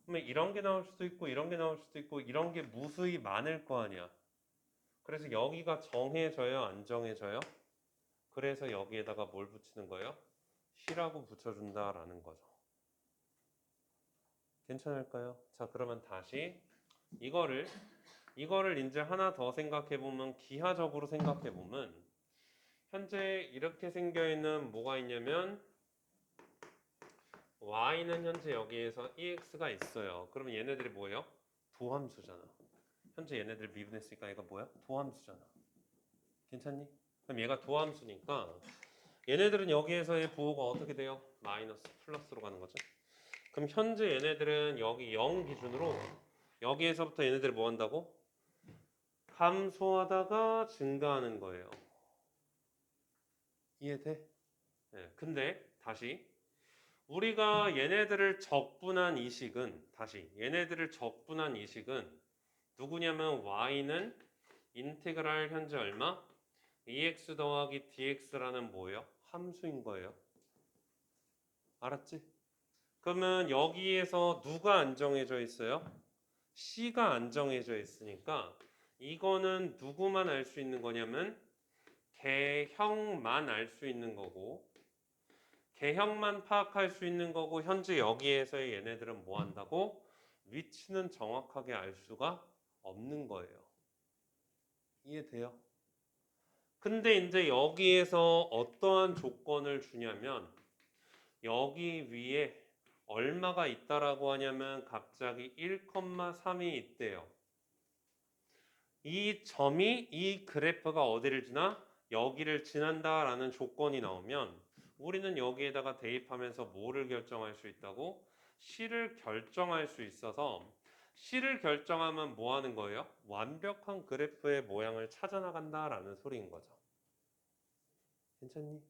그러면 이런 게 나올 수도 있고 이런 게 나올 수도 있고 이런 게 무수히 많을 거 아니야. 그래서 여기가 정해져요 안 정해져요? 그래서 여기에다가 뭘 붙이는 거예요? c라고 붙여준다라는 거죠. 괜찮을까요? 자 그러면 다시 이거를 이제 하나 더 생각해 보면 기하적으로 생각해 보면 현재 이렇게 생겨 있는 뭐가 있냐면 y는 현재 여기에서 ex가 있어요. 그러면 얘네들이 뭐예요? 도함수잖아. 현재 얘네들 미분했으니까 얘가 뭐야? 도함수잖아. 괜찮니? 그럼 얘가 도함수니까 얘네들은 여기에서의 부호가 어떻게 돼요? 마이너스 플러스로 가는 거죠. 그럼 현재 얘네들은 여기 0 기준으로 여기에서부터 얘네들이 뭐 한다고? 감소하다가 증가하는 거예요. 이해돼? 네. 근데 다시 우리가 얘네들을 적분한 이식은 누구냐면 y는 인테그랄 현재 얼마? EX 더하기 DX라는 뭐예요? 함수인 거예요. 알았지? 그러면 여기에서 누가 안 정해져 있어요? C가 안 정해져 있으니까 이거는 누구만 알 수 있는 거냐면 개형만 알 수 있는 거고 개형만 파악할 수 있는 거고 현재 여기에서의 얘네들은 뭐 한다고? 위치는 정확하게 알 수가 없는 거예요. 이해돼요? 근데 이제 여기에서 어떠한 조건을 주냐면 여기 위에 얼마가 있다라고 하냐면 갑자기 1,3이 있대요. 이 점이 이 그래프가 어디를 지나? 여기를 지난다라는 조건이 나오면 우리는 여기에다가 대입하면서 뭐를 결정할 수 있다고? C를 결정할 수 있어서 C를 결정하면 뭐 하는 거예요? 완벽한 그래프의 모양을 찾아 나간다라는 소리인 거죠. 괜찮니?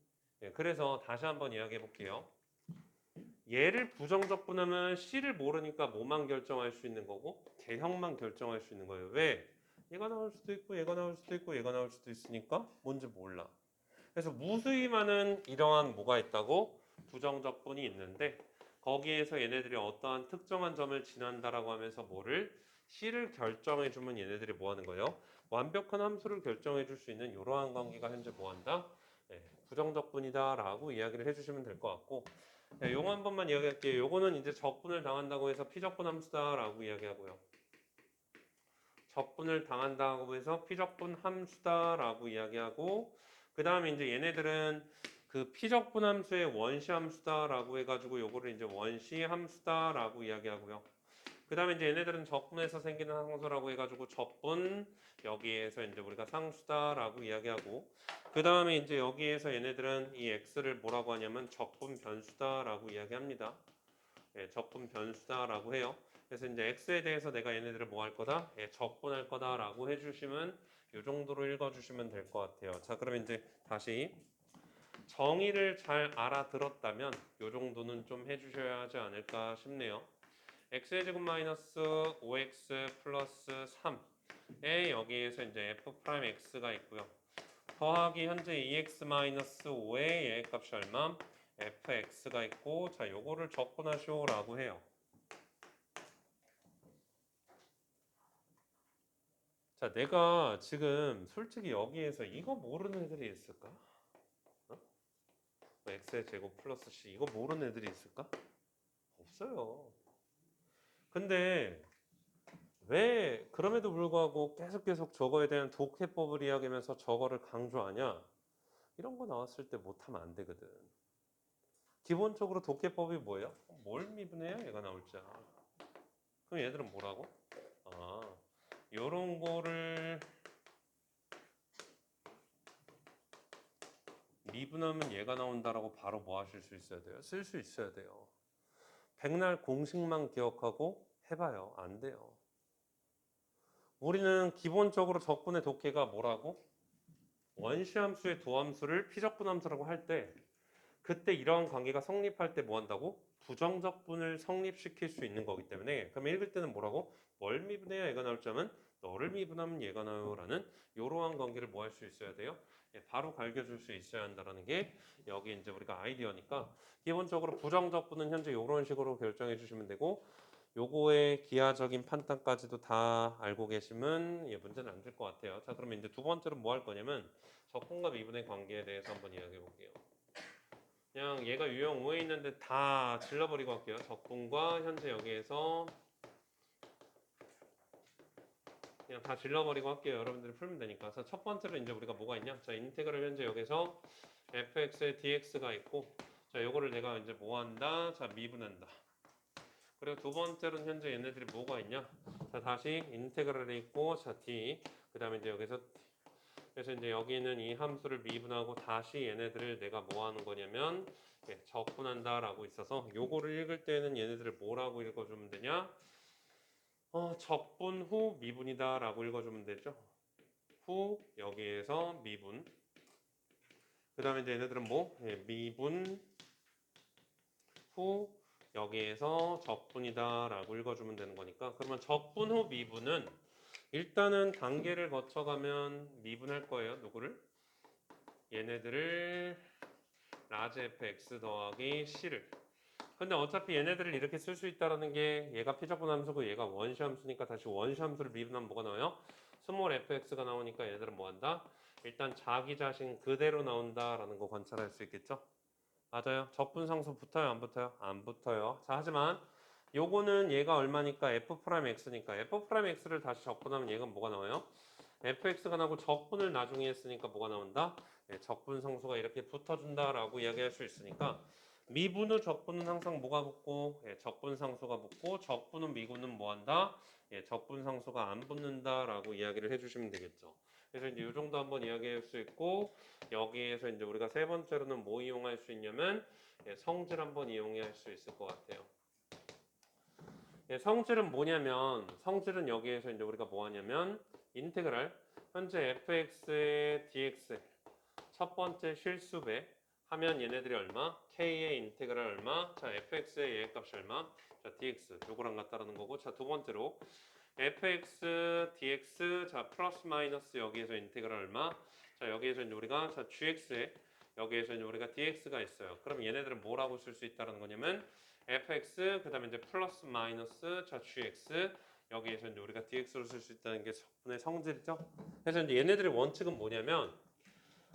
네, 그래서 다시 한번 이야기해 볼게요. 얘를 부정적분하면 C를 모르니까 뭐만 결정할 수 있는 거고 개형만 결정할 수 있는 거예요. 왜? 얘가 나올 수도 있고 얘가 나올 수도 있고 얘가 나올 수도 있으니까 뭔지 몰라. 그래서 무수히 많은 이러한 뭐가 있다고? 부정적분이 있는데 거기에서 얘네들이 어떠한 특정한 점을 지난다라고 하면서 뭐를? C를 결정해 주면 얘네들이 뭐 하는 거예요? 완벽한 함수를 결정해 줄 수 있는 이러한 관계가 현재 뭐 한다? 네, 부정적분이다 라고 이야기를 해주시면 될 것 같고 네, 요거 한 번만 이야기할게요. 요거는 이제 적분을 당한다고 해서 피적분 함수다라고 이야기하고요. 적분을 당한다고 해서 피적분 함수다라고 이야기하고 그 다음에 이제 얘네들은 그 피적분 함수의 원시 함수다라고 해가지고 요거를 이제 원시 함수다라고 이야기하고요. 그 다음에 이제 얘네들은 적분에서 생기는 상수라고 해가지고 적분 여기에서 이제 우리가 상수다라고 이야기하고 그 다음에 이제 여기에서 얘네들은 이 x를 뭐라고 하냐면 적분 변수다라고 이야기합니다. 예, 적분 변수다라고 해요. 그래서 이제 x에 대해서 내가 얘네들을 뭐 할 거다? 예, 적분할 거다라고 해주시면 이 정도로 읽어주시면 될 것 같아요. 자, 그러면 이제 다시 정의를 잘 알아들었다면 이 정도는 좀 해주셔야 하지 않을까 싶네요. x의 제곱 마이너스 5x 플러스 3에 여기에서 이제 f 프라임 x가 있고요. 더하기 현재 2x 마이너스 5의 얘 값이 얼마? fx가 있고 자 요거를 적분하시오라고 해요. 자, 내가 지금 솔직히 여기에서 이거 모르는 애들이 있을까? 어? x의 제곱 플러스 c 이거 모르는 애들이 있을까? 없어요. 근데 왜 그럼에도 불구하고 계속 저거에 대한 독해법을 이야기하면서 저거를 강조하냐? 이런 거 나왔을 때 못하면 안 되거든. 기본적으로 독해법이 뭐예요? 뭘 미분해야 얘가 나올 자. 그럼 얘들은 뭐라고? 아, 요런 거를 미분하면 얘가 나온다라고 바로 뭐 하실 수 있어야 돼요? 쓸 수 있어야 돼요. 백날 공식만 기억하고 해봐요. 안 돼요. 우리는 기본적으로 적분의 독해가 뭐라고? 원시함수의 도함수를 피적분함수라고 할 때 그때 이러한 관계가 성립할 때 뭐 한다고? 부정적분을 성립시킬 수 있는 거기 때문에 그럼 읽을 때는 뭐라고? 뭘 미분해야 얘가 나올 점은 너를 미분하면 얘가 나요 라는 이러한 관계를 뭐 할 수 있어야 돼요? 예, 바로 갈겨줄 수 있어야 한다는 게 여기 이제 우리가 아이디어니까 기본적으로 부정적분은 현재 이런 식으로 결정해 주시면 되고 요거의 기하적인 판단까지도 다 알고 계시면 예, 문제는 안 될 것 같아요. 자, 그러면 이제 두 번째로 뭐 할 거냐면 적분과 미분의 관계에 대해서 한번 이야기해 볼게요. 그냥 얘가 유형 5에 있는데 다 질러버리고 할게요. 적분과 현재 여기에서 그냥 다 질러버리고 할게요. 여러분들이 풀면 되니까. 그래서 첫 번째로 이제 우리가 뭐가 있냐? 자, 인테그럴 현재 여기서 fx에 dx가 있고, 자, 요거를 내가 이제 뭐 한다? 자, 미분한다. 그리고 두 번째로는 현재 얘네들이 뭐가 있냐? 자, 다시 인테그럴이 있고, 자, d. 그 다음에 이제 여기서 그래서 이제 여기는 이 함수를 미분하고 다시 얘네들을 내가 뭐 하는 거냐면 예, 적분한다라고 있어서 요거를 읽을 때는 얘네들을 뭐라고 읽어주면 되냐? 적분 후 미분이다라고 읽어주면 되죠. 후 여기에서 미분. 그 다음에 이제 얘네들은 뭐? 예, 미분 후 여기에서 적분이다라고 읽어주면 되는 거니까 그러면 적분 후 미분은 일단은 단계를 거쳐가면 미분할 거예요. 누구를? 얘네들을 라지 fx 더하기 c를 근데 어차피 얘네들을 이렇게 쓸 수 있다는 게 얘가 피적분 함수고 얘가 원시 함수니까 다시 원시 함수를 미분하면 뭐가 나와요? 스몰 fx가 나오니까 얘들은 뭐 한다? 일단 자기 자신 그대로 나온다라는 거 관찰할 수 있겠죠? 맞아요. 적분상수 붙어요? 안 붙어요? 안 붙어요. 자, 하지만 요거는 얘가 얼마니까 f'x니까 f'x를 다시 적분하면 얘가 뭐가 나와요? fx가 나고 적분을 나중에 했으니까 뭐가 나온다? 예, 적분상수가 이렇게 붙어준다라고 이야기할 수 있으니까 미분 후 적분은 항상 뭐가 붙고 예, 적분상수가 붙고 적분 후 미분은 뭐한다? 예, 적분상수가 안 붙는다라고 이야기를 해주시면 되겠죠. 그래서 이제 이 정도 한번 이야기할 수 있고 여기에서 이제 우리가 세 번째로는 뭐 이용할 수 있냐면 예, 성질 한번 이용할 수 있을 것 같아요. 예, 성질은 뭐냐면 성질은 여기에서 이제 우리가 뭐 하냐면 인테그랄 현재 fx의 dx 첫 번째 실수배 하면 얘네들이 얼마? k의 인테그랄 얼마? 자, fx의 얘 값이 얼마? 자, dx 요거랑 같다라는 거고 자, 두 번째로 fx dx 자, 플러스 마이너스 여기에서 인테그랄 얼마? 자, 여기에서 이제 우리가 자, gx에 여기에서 이제 우리가 dx가 있어요. 그럼 얘네들은 뭐라고 쓸 수 있다는 거냐면 fx 그다음에 이제 플러스 마이너스 자, gx 여기에서 이제 우리가 dx로 쓸 수 있다는 게 적분의 성질이죠. 그래서 이제 얘네들의 원칙은 뭐냐면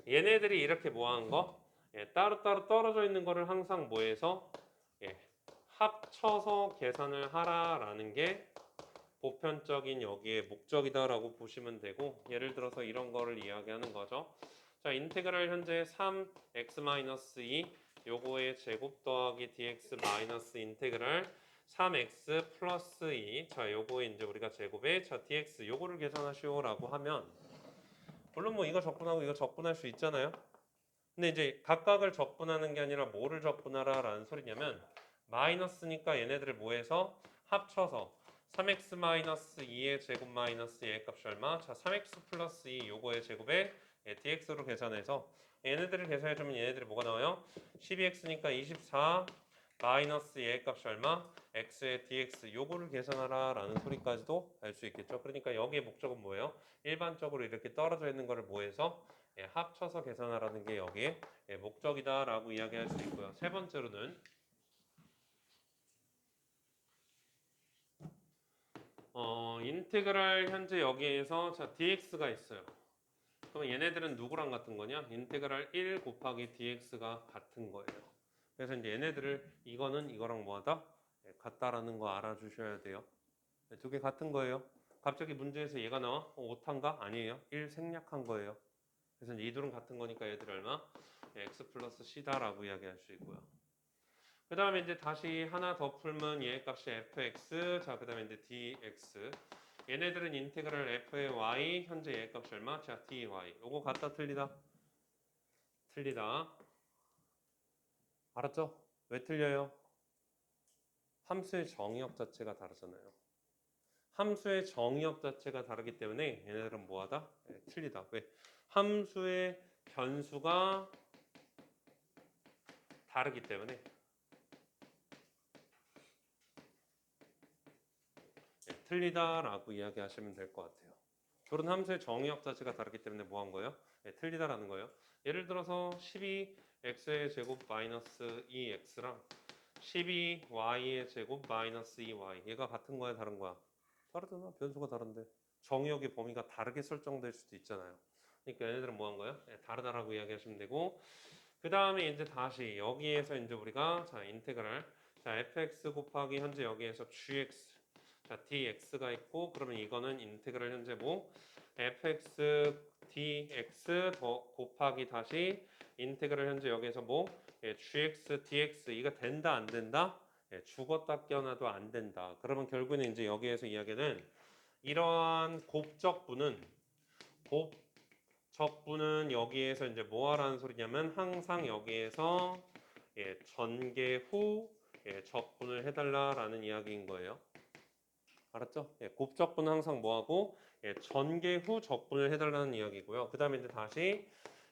얘네들이 이렇게 뭐하는 거? 예, 따로따로 떨어져 있는 거를 항상 뭐해서 예, 합쳐서 계산을 하라라는 게 보편적인 여기에 목적이다라고 보시면 되고 예를 들어서 이런 거를 이야기하는 거죠. 자, 인테그랄 현재 3x-2 요거의 제곱 더하기 dx 마이너스 인테그랄 3x 플러스 2 자, 요거에 이제 우리가 제곱에 자, dx 요거를 계산하시오라고 하면 물론 뭐 이거 적분하고 이거 적분할 수 있잖아요. 근데 이제 각각을 적분하는 게 아니라 뭐를 적분하라라는 소리냐면 마이너스니까 얘네들을 뭐해서 합쳐서 3x 마이너스 2의 제곱 마이너스 얘 값이 얼마? 자, 3x 플러스 2 요거의 제곱에 dx로 계산해서 얘네들을 계산해주면 얘네들이 뭐가 나와요? 12x니까 24 마이너스 얘 값이 얼마? x의 dx 요거를 계산하라 라는 소리까지도 알 수 있겠죠. 그러니까 여기의 목적은 뭐예요? 일반적으로 이렇게 떨어져 있는 거를 뭐해서 예, 합쳐서 계산하라는 게 여기에 예, 목적이다라고 이야기할 수 있고요. 세 번째로는 인테그랄 현재 여기에서 자 dx가 있어요. 그럼 얘네들은 누구랑 같은 거냐? 인테그랄 1 곱하기 dx가 같은 거예요. 그래서 이제 얘네들을 이거는 이거랑 뭐하다? 네, 같다라는 거 알아주셔야 돼요. 네, 두 개 같은 거예요. 갑자기 문제에서 얘가 나와? 오타인가? 아니에요. 1 생략한 거예요. 그래서 이제 이 둘은 같은 거니까 얘들 얼마? 네, x 플러스 c다라고 이야기할 수 있고요. 그 다음에 이제 다시 하나 더 풀면 얘 값이 fx, 자, 그 다음에 이제 dx. 얘네들은 인테그랄 f의 y, 현재 얘 값이 얼마? 자, dy. 요거 같다, 틀리다? 틀리다. 알았죠? 왜 틀려요? 함수의 정의역 자체가 다르잖아요. 함수의 정의역 자체가 다르기 때문에 얘네들은 뭐하다? 네, 틀리다. 왜? 함수의 변수가 다르기 때문에 네, 틀리다라고 이야기하시면 될 것 같아요. 둘은 함수의 정의역 자체가 다르기 때문에 뭐 한 거예요? 네, 틀리다라는 거예요. 예를 들어서 12x의 제곱 마이너스 2x랑 12y의 제곱 마이너스 2y 얘가 같은 거야 다른 거야? 다르잖아. 변수가 다른데 정의역의 범위가 다르게 설정될 수도 있잖아요. 그러니까 얘네들은 뭐 한 거야? 네, 다르다라고 이야기하시면 되고 그 다음에 이제 다시 여기에서 이제 우리가 자 인테그랄 자 fx 곱하기 현재 여기에서 gx 자 dx가 있고 그러면 이거는 인테그랄 현재 뭐 fx dx 더 곱하기 다시 인테그랄 현재 여기에서 뭐 예, gx dx 이거 된다 안 된다? 예, 죽었다 깨어나도 안 된다. 그러면 결국에는 이제 여기에서 이야기는 이러한 곱적분은 여기에서 이제 뭐 하라는 소리냐면 항상 여기에서 예, 전개 후 예, 적분을 해달라라는 이야기인 거예요. 알았죠? 예, 곱적분은 항상 뭐하고 예, 전개 후 적분을 해달라는 이야기고요. 그 다음에 이제 다시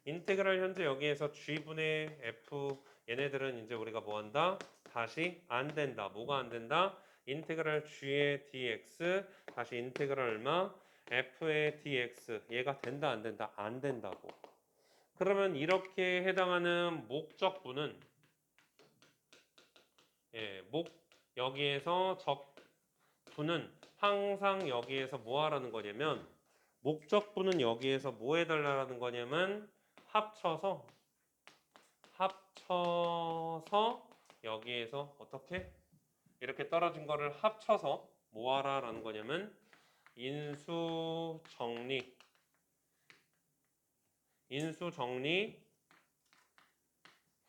인테그랄 현재 여기에서 g분의 f 얘네들은 이제 우리가 뭐 한다? 다시 안 된다. 뭐가 안 된다? 인테그랄 g의 dx 다시 인테그랄 얼마? f의 dx 얘가 된다 안 된다? 안 된다고. 그러면 이렇게 해당하는 목적분은 예, 여기에서 적분은 항상 여기에서 뭐 하라는 거냐면 목적분은 여기에서 뭐 해달라는 거냐면 합쳐서 여기에서 어떻게 이렇게 떨어진 거를 합쳐서 뭐 하라라는 거냐면 인수 정리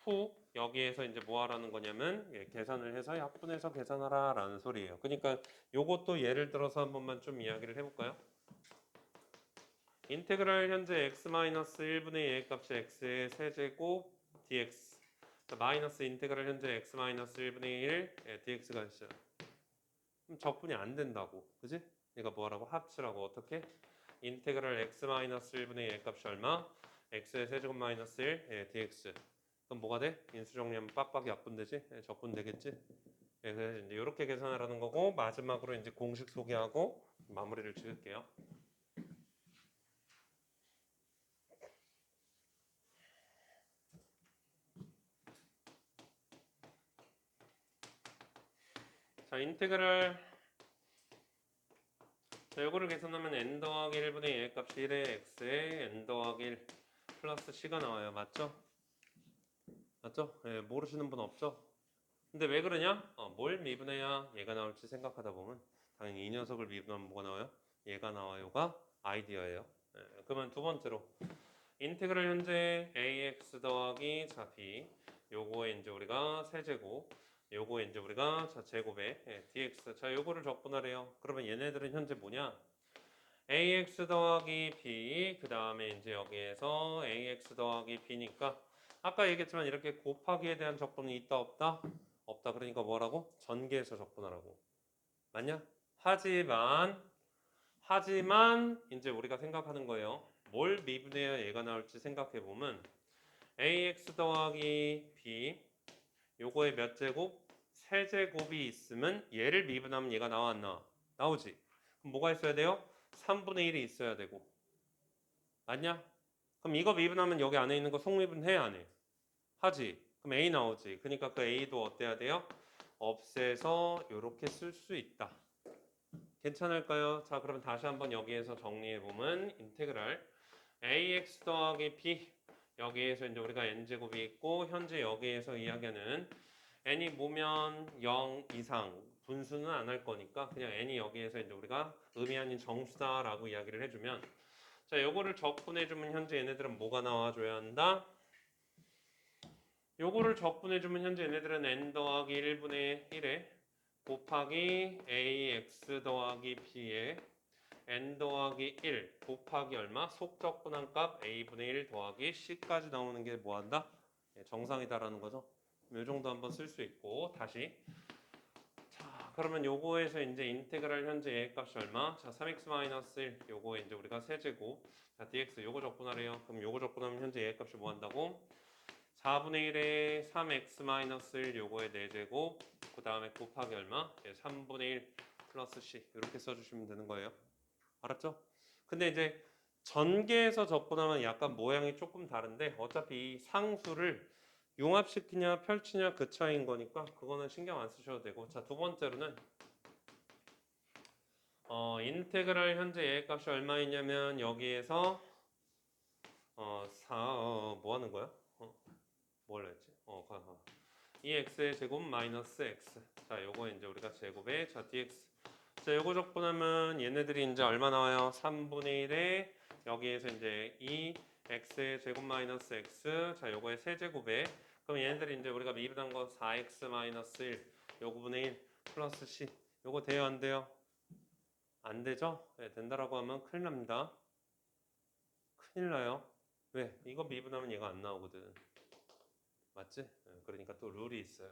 후 여기에서 이제 뭐 하라는 거냐면 예, 계산을 해서 약분해서 계산하라 라는 소리예요. 그러니까 요것도 예를 들어서 한 번만 좀 이야기를 해볼까요? 인테그랄 현재 x-1분의 a 값이 x의 세제곱 dx 마이너스 인테그랄 현재 x-1분의 1 예, dx가 있어요. 그럼 적분이 안 된다고. 그지? 그러니까 뭐라고? 합치라고. 어떻게? 인테그랄 x-1분의 a 값이 얼마? x의 세제곱 마이너스 1 예, dx 그럼 뭐가 돼? 인수 정리하면 빡빡이 약분되지? 예, 적분 되겠지? 예, 그래서 이제 이렇게 계산하라는 거고 마지막으로 이제 공식 소개하고 마무리를 지을게요. 자, 인테그랄 자, 요거를 계산하면 n 더하기 1분의 a 값이 1의 x에 n 더하기 1 플러스 c가 나와요. 맞죠? 맞죠? 예, 모르시는 분 없죠? 근데 왜 그러냐? 뭘 미분해야 얘가 나올지 생각하다 보면 당연히 이 녀석을 미분하면 뭐가 나와요? 얘가 나와요가 아이디어예요. 예, 그러면 두 번째로 인테그랄 현재 ax 더하기 자 b 요거에 이제 우리가 세제곱 요거에 이제 우리가 자 제곱에 예, dx 자 요거를 적분하래요. 그러면 얘네들은 현재 뭐냐? ax 더하기 b 그 다음에 이제 여기에서 ax 더하기 b니까 아까 얘기했지만 이렇게 곱하기에 대한 적분이 있다 없다? 없다. 그러니까 뭐라고? 전개해서 적분하라고. 맞냐? 하지만 이제 우리가 생각하는 거예요. 뭘 미분해야 얘가 나올지 생각해 보면 ax 더하기 b 요거의 몇 제곱? 세제곱이 있으면 얘를 미분하면 얘가 나와 안 나와? 나오지. 그럼 뭐가 있어야 돼요? 3분의 1이 있어야 되고. 맞냐? 그럼 이거 미분하면 여기 안에 있는 거 속미분해 안 해? 하지. 그럼 A 나오지. 그러니까 그 A도 어때야 돼요? 없애서 이렇게 쓸 수 있다. 괜찮을까요? 자, 그러면 다시 한번 여기에서 정리해 보면 인테그랄 ax 더하기 b 여기에서 이제 우리가 n제곱이 있고 현재 여기에서 이야기하는 n이 뭐면 0 이상 분수는 안 할 거니까 그냥 n이 여기에서 이제 우리가 의미 아닌 정수다라고 이야기를 해주면 자, 요거를 적분해주면 현재 얘네들은 뭐가 나와줘야 한다? 요거를 적분해주면 현재 얘네들은 n 더하기 1분의 1에 곱하기 ax 더하기 b에 n 더하기 1 곱하기 얼마? 속적분한 값 a분의 1 더하기 c까지 나오는 게 뭐한다? 정상이다라는 거죠. 이 정도 한번 쓸 수 있고 다시 자 그러면 요거에서 이제 인테그랄 현재 a 값이 얼마? 자 3x-1 요거 이제 우리가 세제곱 자 dx 요거 적분하래요. 그럼 요거 적분하면 현재 a 값이 뭐 한다고? 4분의 1에 3x-1 요거의 4제곱 그 다음에 곱하기 얼마? 3분의 1 플러스 c 이렇게 써주시면 되는 거예요. 알았죠? 근데 이제 전개해서 적분하면 약간 모양이 조금 다른데 어차피 이 상수를 융합시키냐 펼치냐 그 차이인 거니까 그거는 신경 안 쓰셔도 되고 자 두 번째로는 인테그랄 현재 a 값이 얼마이냐면 여기에서 뭐 하는 거야? 뭘 했지? 2x의 제곱 마이너스 x 자 요거 이제 우리가 제곱에 자 dx 자 요거 적분하면 얘네들이 이제 얼마 나와요? 3분의 1에 여기에서 이제 2x의 제곱 마이너스 x 자 요거의 세제곱에 그럼 얘네들이 이제 우리가 미분한 거 4x 마이너스 1 요거분의 1 플러스 c 요거 돼요 안 돼요? 안 되죠? 네, 된다라고 하면 큰일 납니다. 큰일 나요. 왜? 이거 미분하면 얘가 안 나오거든. 맞지? 네, 그러니까 또 룰이 있어요.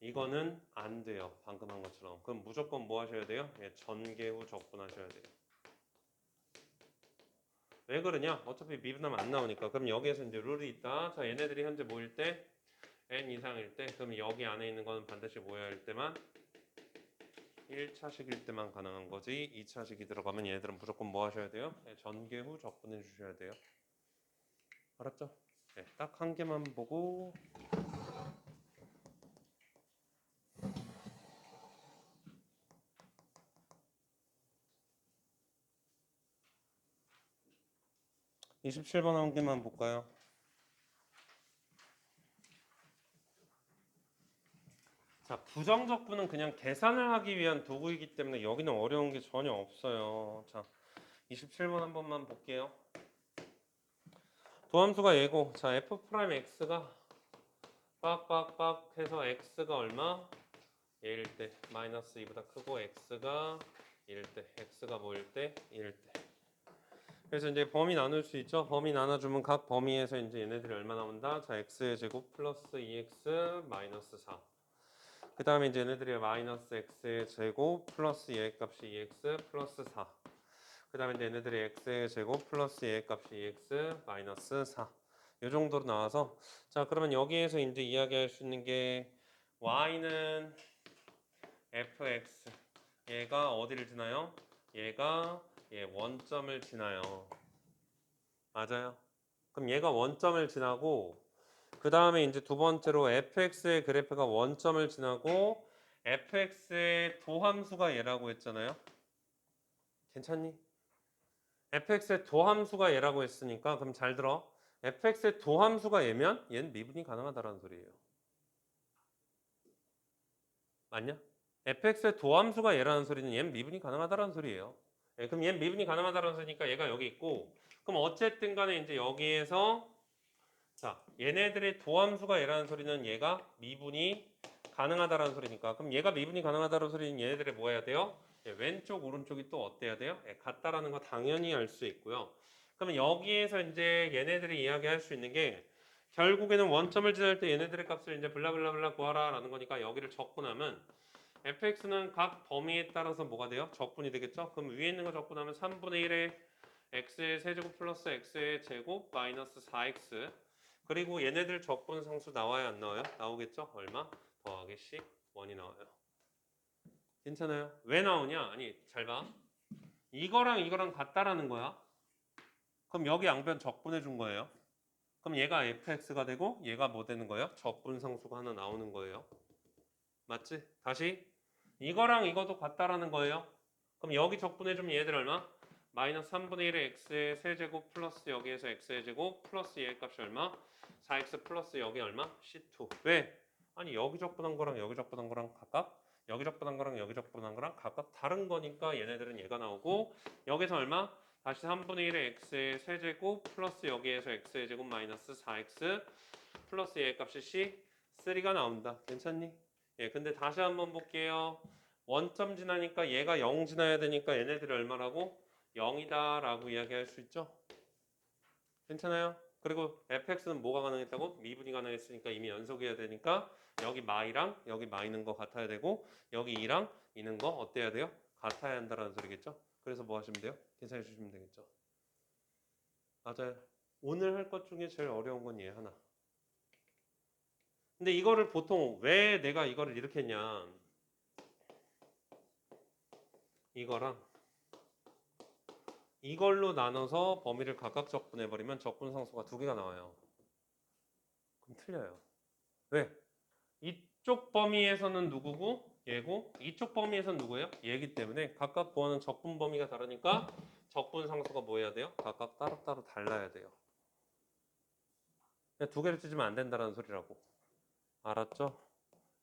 이거는 안 돼요. 방금 한 것처럼. 그럼 무조건 뭐 하셔야 돼요? 예, 전개 후 적분하셔야 돼요. 왜 그러냐? 어차피 미분하면 안 나오니까. 그럼 여기에서 이제 룰이 있다. 자, 얘네들이 현재 뭐일 때? n 이상일 때. 그럼 여기 안에 있는 거는 반드시 뭐야 할 때만? 1차식일 때만 가능한 거지. 2차식이 들어가면 얘네들은 무조건 뭐 하셔야 돼요? 예, 전개 후 적분해 주셔야 돼요. 알았죠? 네, 딱 한 개만 보고 27번 한 개만 볼까요? 자, 부정적분은 그냥 계산을 하기 위한 도구이기 때문에 여기는 어려운 게 전혀 없어요. 자, 27번 한 번만 볼게요. 도함수가 얘고, 자, f'x가 빡빡빡 해서 x가 얼마? 얘일 때 마이너스 2보다 크고 x가 1일 때, x가 뭐일 때? 1일 때. 그래서 이제 범위 나눌 수 있죠. 범위 나눠주면 각 범위에서 이제 얘네들이 얼마 나온다? 자, x의 제곱 플러스 2x 마이너스 4. 그 다음에 이제 얘네들이 마이너스 x의 제곱 플러스 얘 값이 2x 플러스 4. 그 다음에 이제 얘네들이 x의 제곱 플러스 얘 값이 2x 마이너스 4. 이 정도로 나와서 자 그러면 여기에서 이제 이야기할 수 있는 게 y는 fx 얘가 어디를 지나요? 얘가 원점을 지나요. 맞아요. 그럼 얘가 원점을 지나고 그 다음에 이제 두 번째로 fx의 그래프가 원점을 지나고 fx의 도함수가 얘라고 했잖아요. 괜찮니? fx의 도함수가 얘라고 했으니까 그럼 잘 들어. fx의 도함수가 얘면 얘는 미분이 가능하다라는 소리예요. 맞냐? fx의 도함수가 얘라는 소리는 얘는 미분이 가능하다라는 소리예요. 그럼 얘는 미분이 가능하다라는 소리니까 얘가 여기 있고 그럼 어쨌든 간에 이제 여기에서 자, 얘네들의 도함수가 얘라는 소리는 얘가 미분이 가능하다라는 소리니까 그럼 얘가 미분이 가능하다라는 소리는 얘네들의 뭐 해야 돼요? 왼쪽 오른쪽이 또 어때야 돼요? 같다라는 거 당연히 알 수 있고요. 그러면 여기에서 이제 얘네들이 이야기할 수 있는 게 결국에는 원점을 지날 때 얘네들의 값을 이제 블라블라블라 구하라라는 거니까 여기를 적분하면 fx는 각 범위에 따라서 뭐가 돼요? 적분이 되겠죠? 그럼 위에 있는 거 적분하면 3분의 1에 x의 세제곱 플러스 x의 제곱 마이너스 4x 그리고 얘네들 적분 상수 나와요 안 나와요? 나오겠죠? 얼마? 더하기 10원이 나와요. 괜찮아요? 왜 나오냐? 아니 잘 봐. 이거랑 이거랑 같다라는 거야. 그럼 여기 양변 적분해 준 거예요. 그럼 얘가 fx가 되고 얘가 뭐 되는 거예요? 적분 상수가 하나 나오는 거예요. 맞지? 다시 이거랑 이것도 같다라는 거예요. 그럼 여기 적분해주면 얘들 얼마? 마이너스 3분의 1의 x의 세제곱 플러스 여기에서 x의 제곱 플러스 얘 값이 얼마? 4x 플러스 여기 얼마? C2. 왜? 아니 여기 적분한 거랑 여기 적분한 거랑 각각 여기 적분한 거랑 여기 적분한 거랑 각각 다른 거니까 얘네들은 얘가 나오고 여기서 얼마? 다시 3분의 1의 x의 세제곱 플러스 여기에서 x의 제곱 마이너스 4x 플러스 얘 값이 C3가 나온다. 괜찮니? 예, 근데 다시 한번 볼게요. 원점 지나니까 얘가 0 지나야 되니까 얘네들이 얼마라고? 0이다 라고 이야기할 수 있죠? 괜찮아요? 그리고 fx는 뭐가 가능했다고? 미분이 가능했으니까 이미 연속해야 되니까 여기 마이랑 여기 마이는 거 같아야 되고 여기 2랑 이는 거 어때야 돼요? 같아야 한다라는 소리겠죠? 그래서 뭐 하시면 돼요? 계산해 주시면 되겠죠? 맞아요. 오늘 할 것 중에 제일 어려운 건 얘 하나. 근데 이거를 보통 왜 내가 이거를 이렇게 했냐? 이거랑 이걸로 나눠서 범위를 각각 적분해버리면 적분상수가 두 개가 나와요. 그럼 틀려요. 왜? 이쪽 범위에서는 누구고? 얘고 이쪽 범위에서는 누구예요? 얘기 때문에 각각 구하는 적분 범위가 다르니까 적분상수가 뭐 해야 돼요? 각각 따로따로 달라야 돼요. 두 개를 찢으면 안 된다는 소리라고. 알았죠?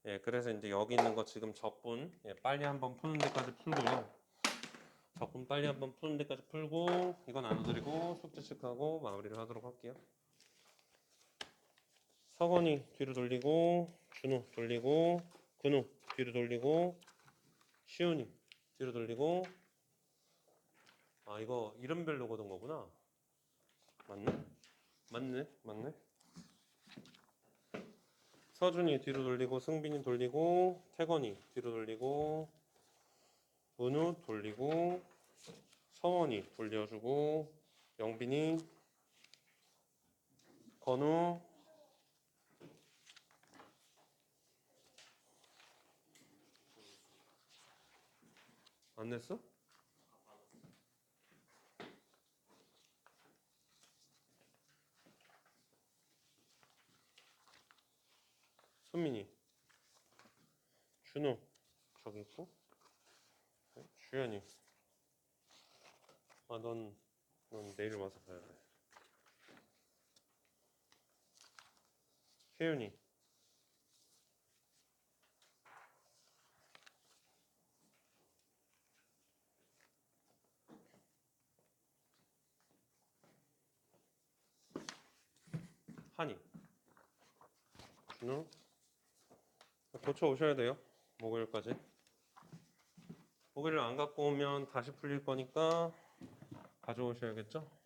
예, 그래서 이제 여기 있는 거 지금 적분 빨리 한번 푸는 데까지 풀고요. 적분 빨리 한번 푸는 데까지 풀고 이건 안 드리고 숙제 체크하고 마무리를 하도록 할게요. 서건이 뒤로 돌리고 준우 돌리고 근우 뒤로 돌리고 시훈이 뒤로 돌리고 아 이거 이름별로 거둔 거구나. 맞네? 맞네. 서준이 뒤로 돌리고 승빈이 돌리고 태건이 뒤로 돌리고 은우 돌리고 서원이 돌려주고 영빈이 건우 안 냈어? 수민이 준우 저기 있고 주연이 아 넌 내일 와서 봐야 돼. 혜윤이 한이 준우 고쳐 오셔야 돼요. 목요일까지. 목요일 안 갖고 오면 다시 풀릴 거니까 가져오셔야겠죠?